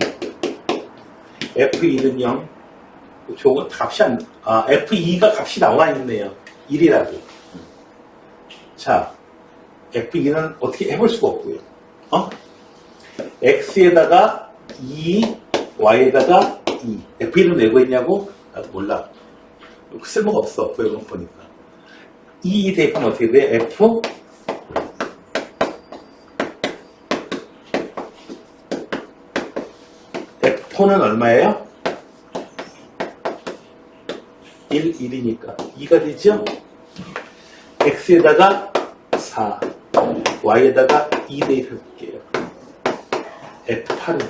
F1은 0. 저거 값이 F2가 값이 나와 있네요. 1이라고. 자, F2는 어떻게 해볼 수가 없고요. X에다가 2, Y에다가 2. F1은 왜 구했냐고? 나도 몰라. 쓸모가 없어. 구해본 보니까. 2 대입하면 어떻게 돼? F4는 얼마예요? 1이니까 2가 되죠? x에다가 4, y에다가 2 대입해볼게요. f8은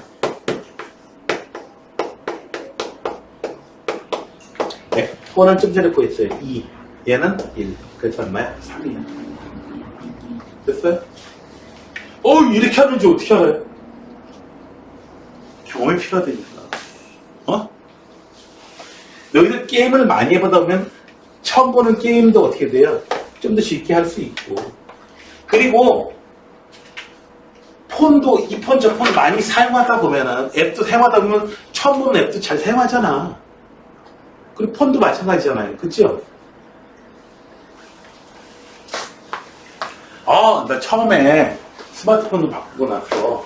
f4는 좀 전에 구했어요. 2, 얘는 1. 그래서 얼마야? 3이야. 됐어요? 이렇게 하는지 어떻게 알아요? 경험이 필요하다니까. 너희들 게임을 많이 해보다 보면 처음 보는 게임도 어떻게 돼요? 좀 더 쉽게 할 수 있고. 그리고 폰도 이 폰 저 폰 많이 사용하다 보면은 앱도 사용하다 보면 처음 보는 앱도 잘 사용하잖아. 그리고 폰도 마찬가지잖아요. 그죠? 나 처음에 스마트폰을 바꾸고 나서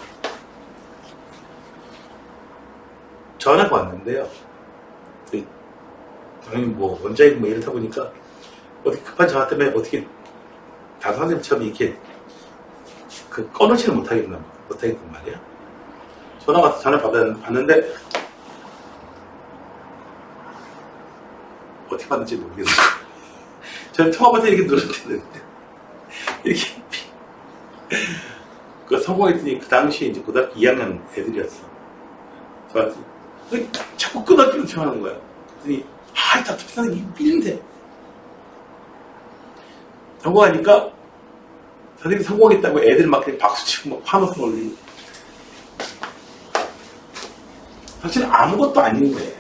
전화가 왔는데요. 당연히 뭐 원자이고 뭐 이러다 보니까 어떻게 급한 전화 때문에 어떻게 다른 선생님처럼 이렇게 꺼놓지를 못하겠단 말이야. 전화 와서 전화 받았는데 어떻게 받는지 모르겠어. 저는 통화 버튼 이렇게 눌렀는데 이렇게 성공했더니 그 당시에 이제 고등학교 2학년 애들이었어. 저한테 자꾸 끊어지는 척하는 거야. 그랬더니 답답해서 이게 삐는데 성공하니까 선생님이 성공했다고 애들 막 박수치고 막 환호성 올리고. 사실 아무것도 아닌데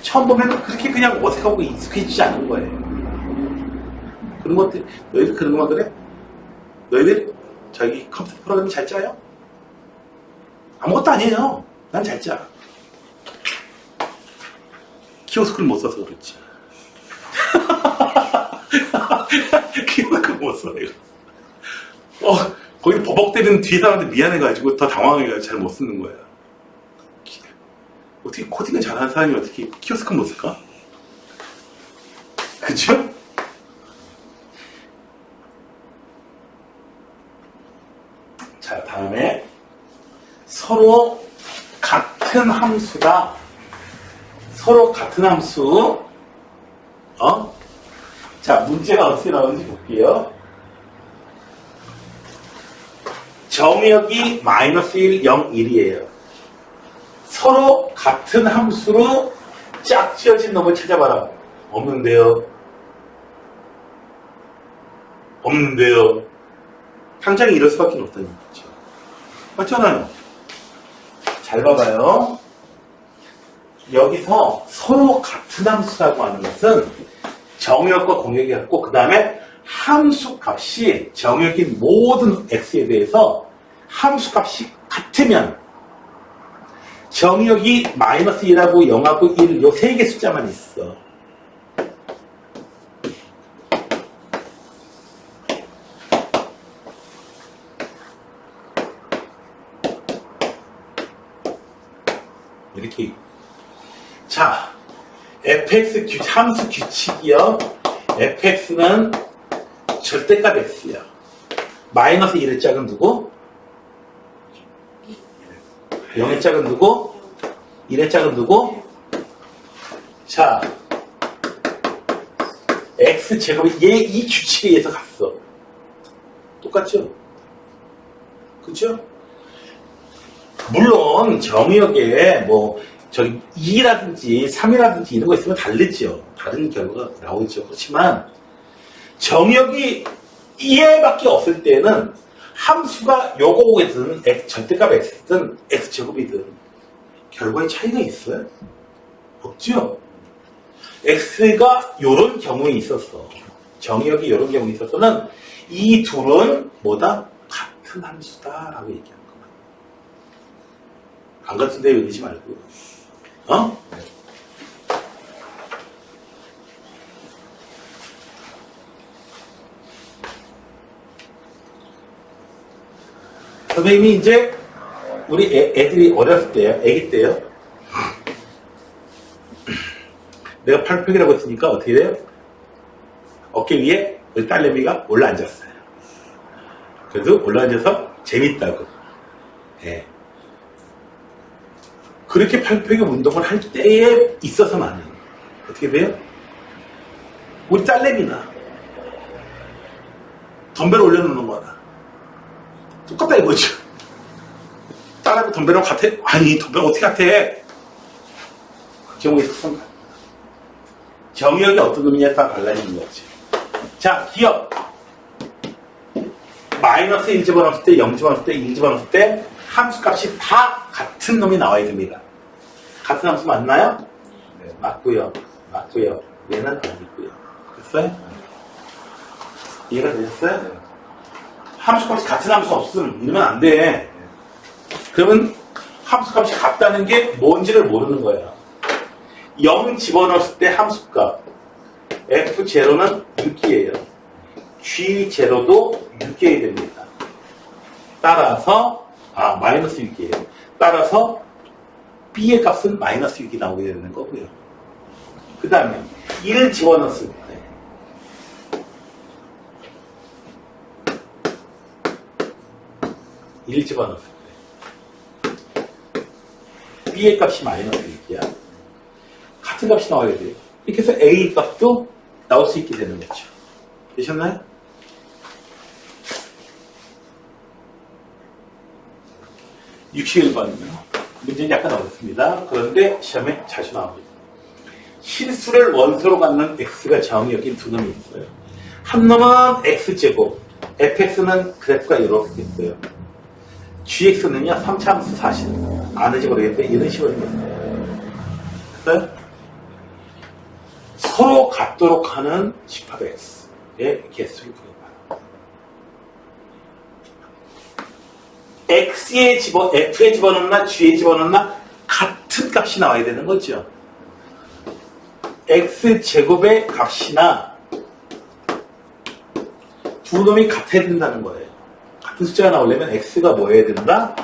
처음 보면 그렇게 그냥 어색하고 익숙해지지 않은 거예요. 그런 것들, 너희들 그런 거만 그래? 너희들 저기 컴퓨터 프로그램 잘 짜요? 아무것도 아니에요. 난 잘 짜. 키오스크를 못 써서 그렇지. 키오스크를 못 써, 내가. 거기 버벅대는 뒤에 사람한테 미안해가지고 더 당황해가지고 잘 못 쓰는 거야. 어떻게 코딩을 잘하는 사람이 어떻게 키오스크 못 쓸까? 그죠? 자, 다음에 서로 같은 함수다. 서로 같은 함수. 자, 문제가 어떻게 나오는지 볼게요. 정의역이 -1, 0, 1이에요. 서로 같은 함수로 짝지어진 놈을 찾아봐라. 없는데요. 당장에 이럴 수밖에 없다는 거죠. 맞잖아요. 잘 봐봐요. 여기서 서로 같은 함수라고 하는 것은 정의역과 공역이 같고 그 다음에 함수 값이 정의역인 모든 x에 대해서 함수 값이 같으면 정의역이 -1하고 0하고 1 요 세 개 숫자만 있어. 이렇게. 자, fx 함수 규칙이요. fx는 절대값 x야. -1의 짝은 누구? 0의 짝은 누구? 1의 짝은 누구? 자, x제곱이 얘 이 규칙에 의해서 갔어. 똑같죠? 그쵸? 물론 정의역에 뭐 저기 2라든지 3이라든지 이런 거 있으면 다르죠. 다른 결과가 나오죠. 그렇지만 정의역이 2에밖에 없을 때는 함수가 요거이든 절대값 x든 x제곱이든 결과에 차이가 있어요? 없죠? x가 요런 경우에 있었어. 정의역이 요런 경우에 있어서는 이 둘은 뭐다? 같은 함수다라고 얘기하는 거야. 안 같은데 외우지 말고. 선생님이 이제 우리 애들이 어렸을 때요, 애기 때요. 내가 팔뚝이라고 했으니까 어떻게 돼요? 어깨 위에 우리 딸내미가 올라앉았어요. 그래도 올라앉아서 재밌다고. 예. 그렇게 팔뚝의 운동을 할 때에 있어서만은 어떻게 돼요? 우리 딸내미나 덤벨 올려놓는 거나 똑같다 이거죠. 딸하고 덤벨하고 같아? 아니 덤벨 어떻게 같아? 그 경우에 특성 같아. 정의역이 어떤 놈이냐에 따라 달라지는 거지. 자, 기억 마이너스 1 집어넣었을 때, 0 집어넣었을 때, 1 집어넣었을 때 함수값이 다 같은 놈이 나와야 됩니다. 같은 함수 맞나요? 네, 맞고요. 맞고요. 얘는 아니고요. 됐어요? 이해가 되셨어요? 네. 함수값이 같은 함수 없으면 이러면 안 돼. 그러면 함수값이 같다는 게 뭔지를 모르는 거예요. 0 집어넣었을 때 함수값 F0는 6이에요. G0도 6이어야 됩니다. 따라서 마이너스 6이에요. 따라서 B의 값은 마이너스 6이 나오게 되는 거고요. 그 다음에 1을 집어넣었을 때 집어넣었을 때 B의 값이 마이너스 6이야. 같은 값이 나와야 돼요. 이렇게 해서 A 값도 나올 수 있게 되는 거죠. 되셨나요? (61번이요) 문제는 약간 어렵습니다. 그런데 시험에 자주 나옵니다. 실수를 원소로 갖는 x가 정의역인 두 놈이 있어요. 한 놈은 x제곱, fx는 그래프가 이렇게 있어요. gx는요 3차 함수 사실 아는지 모르겠는데 이런 식으로 됐어요? 서로 같도록 하는 집합 x의 개수를 구해봐요. f에 집어넣나 g에 집어넣나 같은 값이 나와야 되는 거죠. x제곱의 값이나 두 놈이 같아야 된다는 거예요. 같은 숫자가 나오려면 x가 뭐 해야 된다?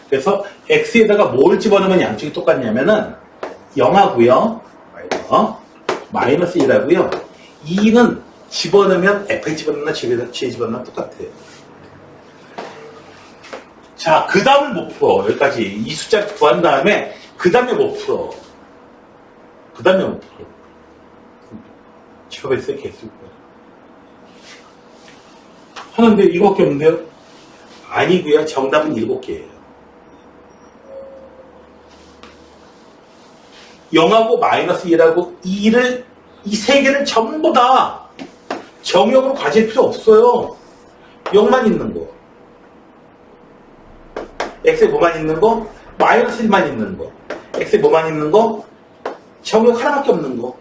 그래서 x에다가 뭘 집어넣으면 양쪽이 똑같냐면은 0하고요 마이너스 1하고요 2는 집어넣으면 f에 집어넣나 g에 집어넣나 똑같아요. 자, 그 다음을 못 풀어. 여기까지 이 숫자 구한 다음에 그 다음에 못 풀어. 그 다음에 못 풀어. 집합에서의 개수 하는데 이거밖에 없는데요? 아니고요. 정답은 7개예요. 0하고 마이너스 1하고 2를 이 세 개를 전부 다 정역으로 가질 필요 없어요. 0만 있는 거. x에 뭐만 있는 거? 마이너스 1만 있는 거. x에 뭐만 있는 거? 정역 하나밖에 없는 거.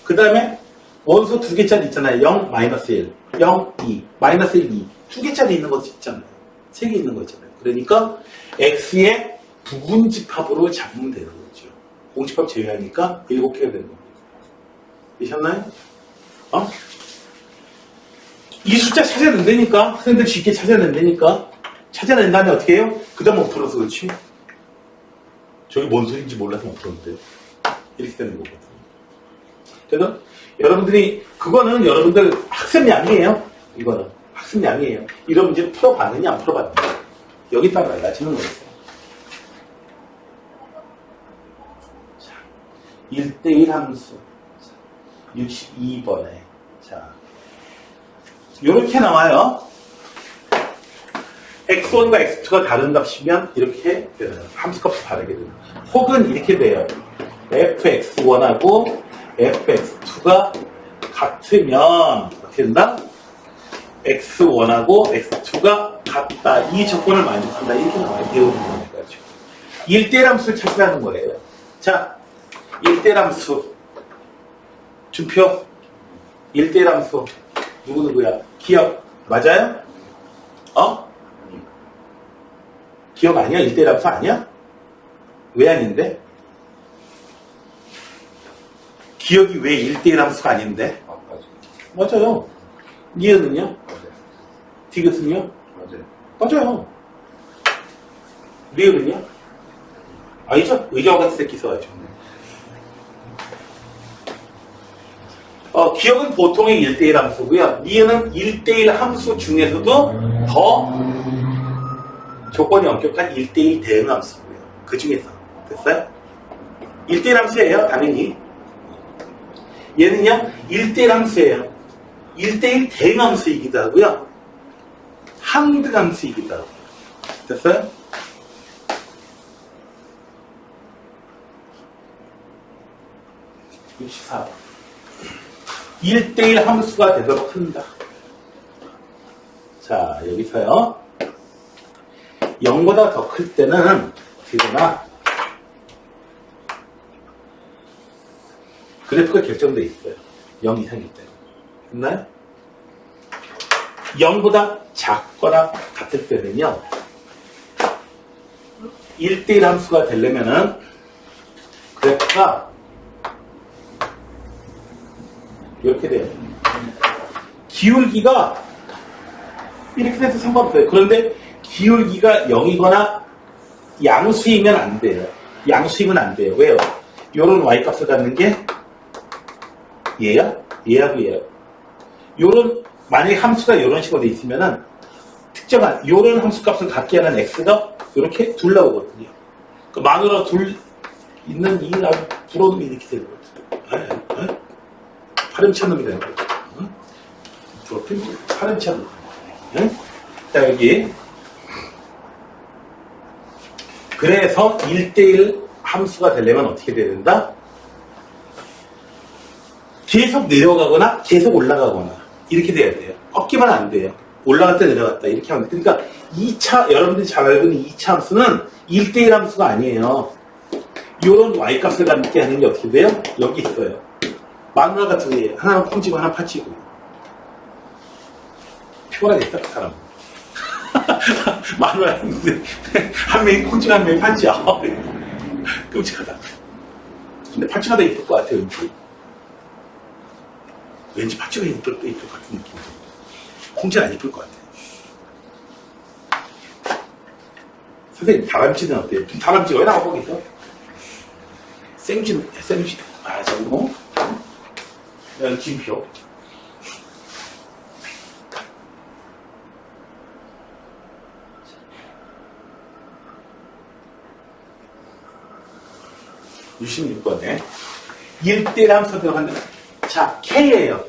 그 다음에 원소 2개짜리 있잖아요. 0, 마이너스 1, 0, 2, 마이너스 1, 2. 2개짜리 있는 거 있잖아요. 3개 있는 거 있잖아요. 그러니까 x의 부분집합으로 잡으면 되는 거죠. 공집합 제외하니까 7개가 되는 겁니다. 되셨나요? 이 숫자 찾아낸다니까. 학생들 쉽게 찾아낸다니까. 찾아낸 다음에 어떻게 해요? 그 다음 못 풀어서 그렇지. 저게 뭔 소리인지 몰라서 못 풀었는데요. 이렇게 되는 거거든요. 그래서 여러분들이 그거는 여러분들 학습량이에요. 이거는 학습량이에요. 이런 문제를 풀어봤느냐 안 풀어봤느냐 여기 따라 달라지는 거예요. 자, 1대1 함수 62번에 자 이렇게 나와요. x1과 x2가 다른 값이면 이렇게 함수값이 다르게 됩니다. 혹은 이렇게 돼요. fx1하고 fx2가 같으면 어떻게 된다? x1하고 x2가 같다. 이 조건을 만족한다. 이렇게 나와요. 배우는 거니까. 1대1 함수를 찾으라는 거예요. 자, 1대1 함수 준표 1대1 함수 누구야? 기억 맞아요? 기억 아니야? 1대1 함수 아니야? 왜 아닌데? 기억이 왜 1대1 함수가 아닌데? 맞아요. 니은은요? 디귿은요? 맞아요. 리을은요? 아니죠? 의자와 같은 새끼 써가지고. 기억은 보통의 1대1 함수고요. 니은은 1대1 함수 중에서도 더 조건이 엄격한 1대1 대응 함수고요. 그 중에서. 됐어요? 1대1 함수예요, 당연히. 얘는요, 1대1 함수예요. 1대1 대응 함수이기도 하고요. 항등 함수이기도 하고요. 됐어요? (64) 1대1 함수가 되도록 한다. 자, 여기서요. 0보다 더 클 때는 되거나 그래프가 결정되어 있어요. 0 이상일 때는. 됐나요? 0보다 작거나 같을 때는요. 1대1 함수가 되려면은 그래프가 이렇게 돼요. 기울기가 이렇게 돼서 상관없어요. 그런데 기울기가 0이거나 양수이면 안 돼요. 양수이면 안 돼요. 왜요? 요런 y값을 갖는 게 얘야? 얘하고 얘야. 요런, 만약에 함수가 이런 식으로 돼 있으면은 특정한 요런 함수 값을 갖게 하는 x가 이렇게 둘 나오거든요. 그 마누라 둘 있는 이 불어놈이 이렇게 되는 거죠. 파렴치한 놈이 되는 거죠. 파렴치한 놈. 자, 여기. 그래서 1대1 함수가 되려면 어떻게 돼야 된다? 계속 내려가거나 계속 올라가거나 이렇게 돼야 돼요. 꺾기만 안 돼요. 올라갔다 내려갔다 이렇게 하면 돼요. 그러니까 2차, 여러분들이 잘 알고 있는 2차 함수는 1대1 함수가 아니에요. 이런 y값을 갖게 하는 게 어떻게 돼요? 여기 있어요. 마누라가 두 개, 하나는 콩지고 하나는 파치고. 피곤하겠다, 그 사람. 마누라 했는데 한 명이 콩지고 한 명이 파치야. 끔찍하다. 근데 파치가 더 이쁠 것 같아요, 왠지 파치가 이쁠 것 같은 느낌. 콩지는 안 이쁠 것 같아요. 선생님, 다람쥐는 어때요? 다람쥐가 왜 나와, 거기서? 생쥐. 아, 저기 뭐? 여기 김표. (66번에) 1대1 함수 들어가는 자, K예요.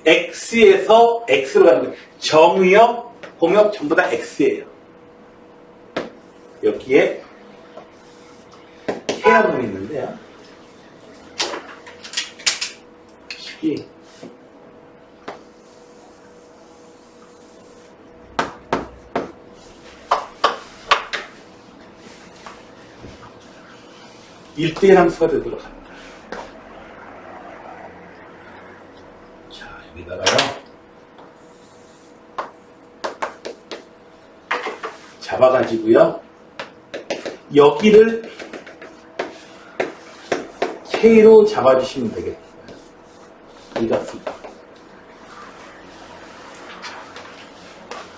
X에서 X로 가는 거예요. 정의역, 공역 전부 다 X예요. 여기에 K라는 놈이 있는데요. 식이 (1대1) 함수가 되도록 합니다. 자, 여기다가요. 잡아가지고요. 여기를 K로 잡아주시면 되겠어요. 이 값을.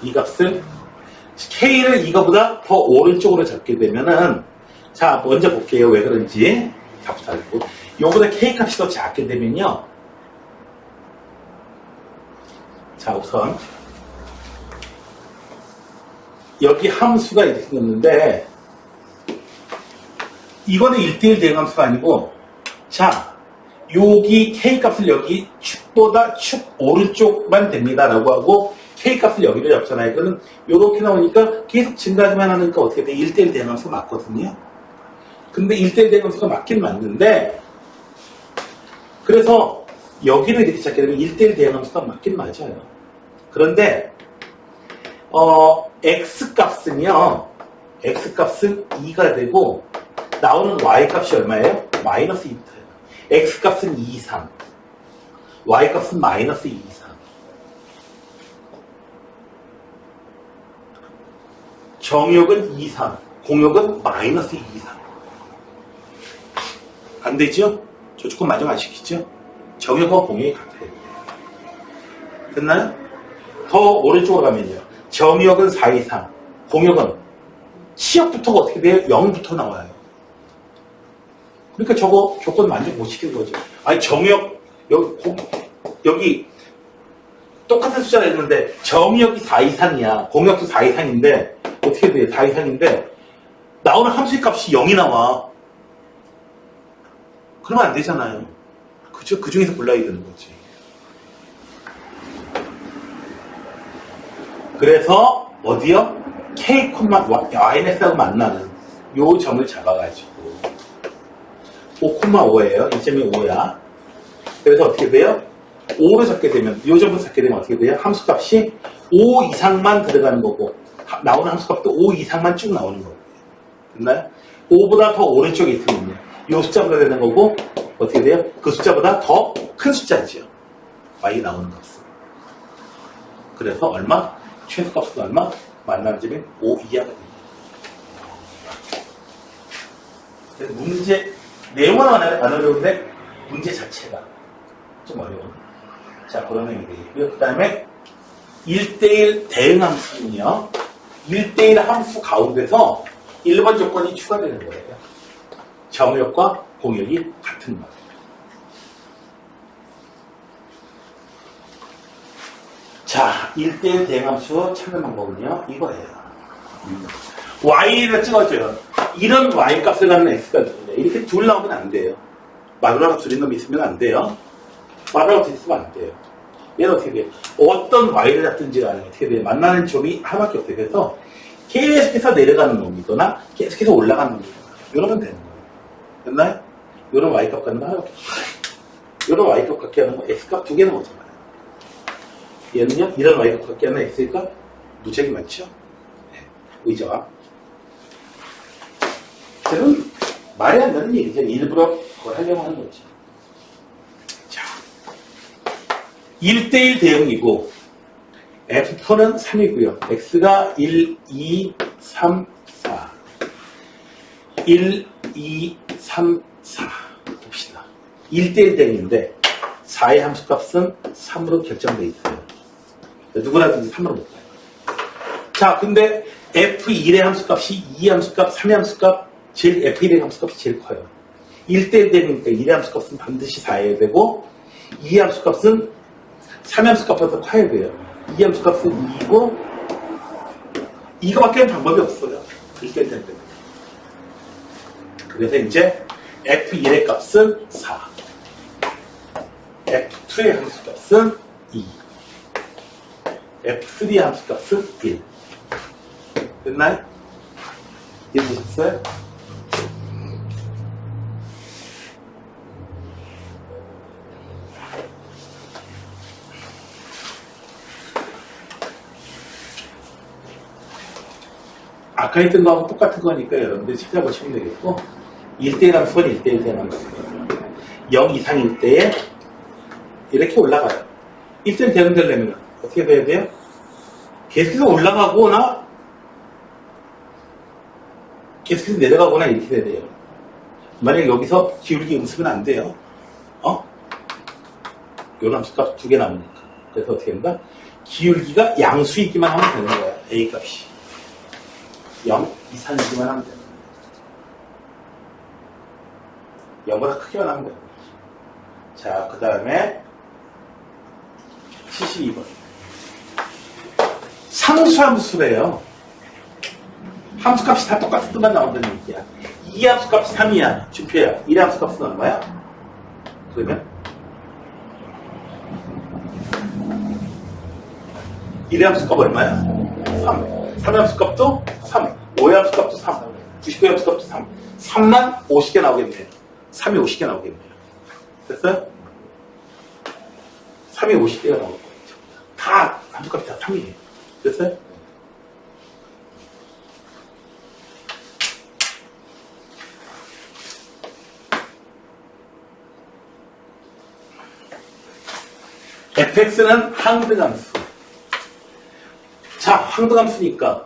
이 값을 K를 이거보다 더 오른쪽으로 잡게 되면은 자, 먼저 볼게요. 왜 그런지. 답도 알고. 요거보다 K 값이 더 작게 되면요. 자, 우선 여기 함수가 이렇게 생겼는데 이거는 1대1 대응 함수가 아니고 자, 여기 K 값을 여기 축보다 축 오른쪽만 됩니다. 라고 하고 K 값을 여기로 잡잖아요. 이거는 요렇게 나오니까 계속 증가하기만 하니까 어떻게 돼? 1대1 대응 함수가 맞거든요. 근데 1대1 대응 함수가 맞긴 맞는데 그래서 여기를 이렇게 잡게 되면 1대1 대응 함수가 맞긴 맞아요. 그런데 X값은요. X값은 2가 되고 나오는 Y값이 얼마예요? 마이너스 2부터예요. X값은 2 이상 Y값은 마이너스 2 이상 정역은 2 이상 공역은 마이너스 2 이상 안 되죠? 저 조금 마정 안 시키죠? 정역과 공역이 같아요. 됐나요? 더 오른쪽으로 가면요. 정역은 4 이상 공역은 시역부터가 어떻게 돼요? 0부터 나와요. 그러니까 저거 조건 만족 못 시키는 거죠. 아니, 정역, 여기 똑같은 숫자가 있는데 정역이 4 이상이야. 공역도 4 이상인데 어떻게 돼? 4 이상인데 나오는 함수의 값이 0이 나와. 그러면 안 되잖아요. 그죠? 그 중에서 골라야 되는 거지. 그래서 어디요? K, YNS하고 만나는 요 점을 잡아가지고 5,5예요. 1.25야. 그래서 어떻게 돼요? 5로 잡게 되면, 요 점을 잡게 되면 어떻게 돼요? 함수값이 5 이상만 들어가는 거고, 나오는 함수값도 5 이상만 쭉 나오는 거고. 됐나요? 5보다 더 오른쪽에 있으면요. 요 숫자보다 되는 거고, 어떻게 돼요? 그 숫자보다 더 큰 숫자지요. y 나오는 값은. 그래서 얼마? 최소값은 얼마? 만나는 점이 5 이하가 됩니다. 그래서 문제, 내용은 안 어려운데, 문제 자체가 좀 어려워요. 자, 그런 의미 되겠고요. 그 다음에 1대1 대응함수는요. 1대1 함수 가운데서 1번 조건이 추가되는 거예요. 정역과 공역이 같은 거. 자, 1대1 대응함수 찾는 방법은요. 이거예요. y를 찍어줘요. 이런 y 값을 갖는 x가 있는데 이렇게 둘 나오면 안 돼요. 마누라가 줄인 놈이 있으면 안 돼요. 마누라가 둘 있으면 안 돼요. 얘는 어떻게 돼요? 어떤 y를 잡든지 간에 어떻게 돼요? 만나는 점이 하나밖에 없어요. 그래서 계속해서 내려가는 놈이거나 계속해서 올라가는 놈이거나 이러면 되는 거예요. 됐나요? 이런 y값 갖는 거 하나밖에 없어요. 이런 y값 갖게 하는 거 x값 두 개는 오잖아요. 얘는요? 이런 y값 갖게 하는 x값 무지하게 많죠? 네. 의저함. 저는 말이 안 되는 얘기죠. 일부러 그걸 하려고 하는 거지. 자, 1대1 대응이고 F4는 3이고요. X가 1, 2, 3, 4. 1, 2, 3, 4. 봅시다. 1대1 대응인데 4의 함수값은 3으로 결정되어 있어요. 누구라든지 3으로 못 가요. 자, 근데 F1의 함수값이 2의 함수값, 3의 함수값, F1의 함수값이 제일 커요. 1대1 대응이니까 1의 함수값은 반드시 4여야 되고 2의 함수값은 3의 함수값보다 커야 돼요. 2의 함수값은 2이고 이거밖에 하는 방법이 없어요. 1대1 대응 때문에. 그래서 이제 F1의 값은 4, F2의 함수값은 2, F3의 함수값은 1. 됐나요? 이해되셨어요? 아까 했던 거하고 똑같은 거니까 여러분들이 찾아보시면 되겠고 1대1 함수는 1대1 대응 함수예요. 0 이상일 때에 이렇게 올라가요. 1대1 대응 되려면 어떻게 돼야 돼요? 계속해서 올라가거나 계속해서 내려가거나 이렇게 돼야 돼요. 만약에 여기서 기울기 음수면 안 돼요. 요런 함수값 두 개 남으니까. 그래서 어떻게 된다? 기울기가 양수이기만 하면 되는 거야. A 값이. 0 이상이기만 하면 돼요. 0보다 크기만 하면 돼요. 자, 그 다음에 72번. 상수함수래요. 함수값이 다 똑같은 것만 나온다는 얘기야. 2의 함수값이 3이야. 준표야. 1의 함수값은 얼마야? 그러면 1의 함수값 얼마야? 3. 3의 함수값도 3. 5의 함수값도 3. 99의 함수값도 3. 3만 50개 나오겠네요. 3이 50개 나오겠네요. 됐어요? 3이 50개가 나올 거예요. 다 함수값이 다 3이에요. 됐어요? fx는 항등함수. 자, 항등함수니까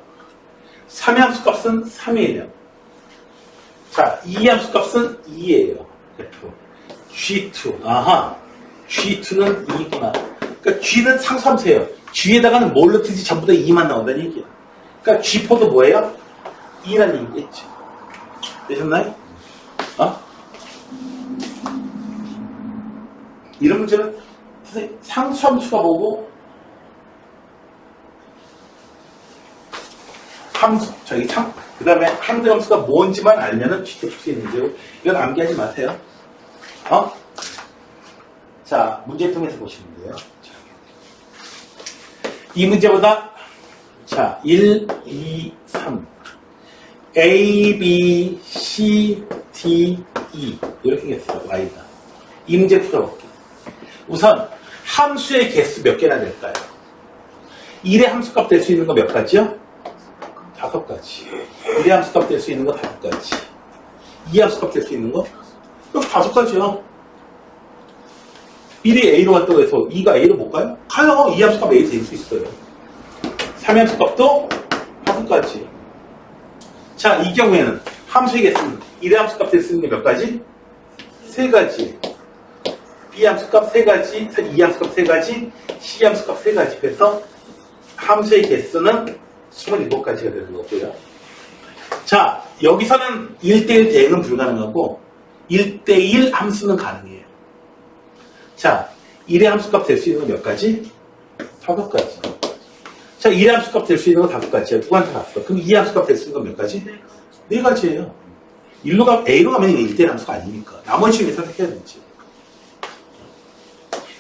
3의 함수값은 3이에요. 자, 2의 함수값은 2예요. f. g2. 아하. g2는 2구나. 그러니까 g는 상수함수예요. g에다가는 뭘 넣든지 전부 다 2만 나온다는 얘기야. 그러니까 g4도 뭐예요? 2라는 얘기겠죠. 되셨나요? 이런 문제는 선생님 상수함수가 뭐고 함수, 그 다음에 항등함수가 뭔지만 알면은 쉽게 풀 수 있는 문제고, 이건 암기하지 마세요. 자, 문제 통해서 보시면 돼요. 이 문제보다, 자, 1, 2, 3. A, B, C, D, E. 이렇게 했어요, Y가. 이 문제 풀어볼게요. 우선, 함수의 개수 몇 개나 될까요? 1의 함수값 될 수 있는 거 몇 가지요? 5가지. 1의 함수값 될 수 있는 거 5가지. 2의 함수값 될 수 있는 거? 5가지요. 1이 A로 갔다고 해서 2가 A로 못 가요? 가요. 2의 함수값 A 될 수 있어요. 3의 함수값도 5가지. 자, 이 경우에는 함수의 개수는 1의 함수값 될 수 있는 게 몇 가지? 3가지. B 함수값 3가지, 2의 함수값 3가지, C 함수값 3가지. 그래서 함수의 개수는 27가지가 되는 거고요. 자, 여기서는 1대1 대응은 불가능하고 1대1 함수는 가능해요. 자, 1의 함수값 될 수 있는 건 몇 가지? 5가지. 자, 1의 함수값 될 수 있는 건 5가지야. 누구한테 갔어? 그럼 2의 함수값 될 수 있는 건 몇 가지? 4가지예요. A로 가면 1대1 함수가 아니니까. 나머지 중에 선택해야 되지.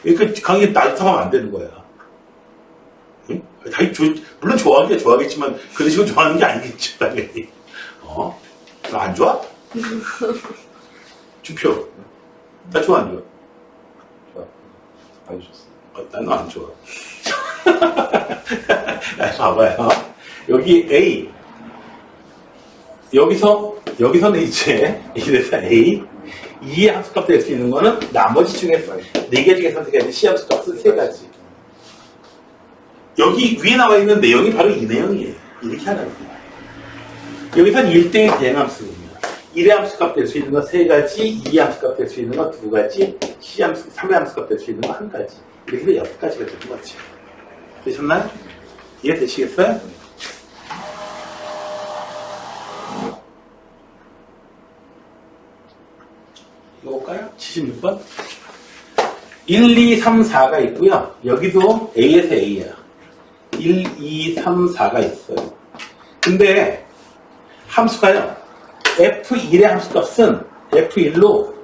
그러니까 강의 나타나면 안 되는 거야. 응? 물론 좋아하긴 좋아하겠지만 그런 식으로 좋아하는 게 아니겠죠, 당연히. 너 안 좋아? 주표. 나 좋아, 안 좋아? 좋아. 아주 좋습니다. 나는 안 좋아. 봐봐요. 여기 A. 여기서는 이제 이래서 A. 2의 함수값 될 수 있는 거는 나머지 중에서 4개 중에 선택해야 돼. C 함수값은 3가지. 여기 위에 나와 있는 내용이 바로 이 내용이에요. 이렇게 하는 거예요. 여기서는 1대1 대응함수입니다. 1의 함수값 될 수 있는 거 3가지, 2의 함수값 될 수 있는 거 2가지, 3의 함수값 될 수 있는 거 1가지. 이렇게 해서 6가지가 되는 거죠. 되셨나요? 이해되시겠어요? 이거 볼까요? 76번. 1, 2, 3, 4가 있고요. 여기도 A에서 A야. 1, 2, 3, 4가 있어요. 근데 함수가요. F1의 함수값은 F1로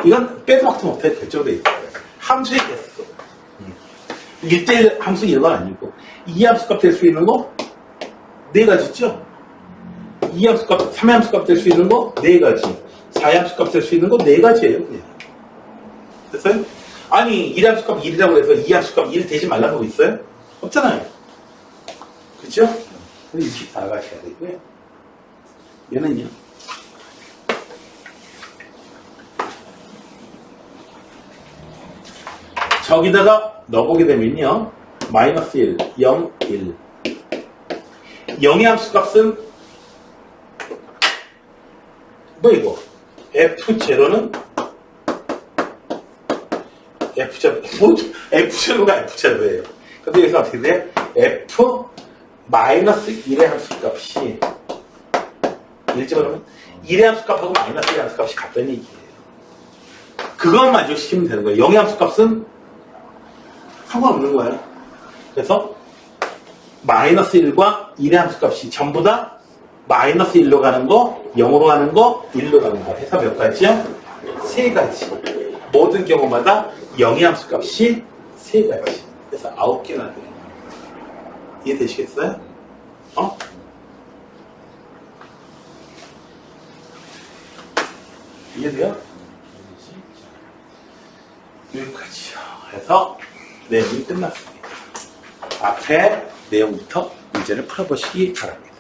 이건 빼도 박도 못해 결정되어 있어요. 함수의 개수. 1대1 함수 이런 건 아니고 2의 함수값 될 수 있는 거 4가지죠. 2의 함수값, 3의 함수값 될 수 있는 거 4가지. 4의 함수값 될 수 있는 거 4가지예요. 그냥. 됐어요? 아니 1의 함수값 1이라고 해서 2의 함수값 1 되지 말라고 하고 있어요? 없잖아요. 그렇죠? 그래서 이렇게 나가셔야 되고요. 얘는요. 저기다가 넣어보게 되면요. 마이너스 1, 0, 1. 0의 함수값은 뭐 이거? F0는 F0가 F0예요. 근데 여기서 어떻게 돼? F 마이너스 1의 함수값이 1점으로 1의 함수값하고 마이너스 1의 함수값이 같다는 얘기예요. 그것만 만족시키면 되는 거예요. 0의 함수값은 상관없는 거예요. 그래서 마이너스 1과 1의 함수값이 전부 다 마이너스 1로 가는 거, 0으로 가는 거, 1로 가는 거 해서 몇 가지요? 3가지. 모든 경우마다 0의 함수값이 3가지. 그래서 9개나 돼요. 이해되시겠어요? 이해돼요? 여기까지요. 해서 내용이 끝났습니다. 앞에 내용부터 문제를 풀어보시기 바랍니다.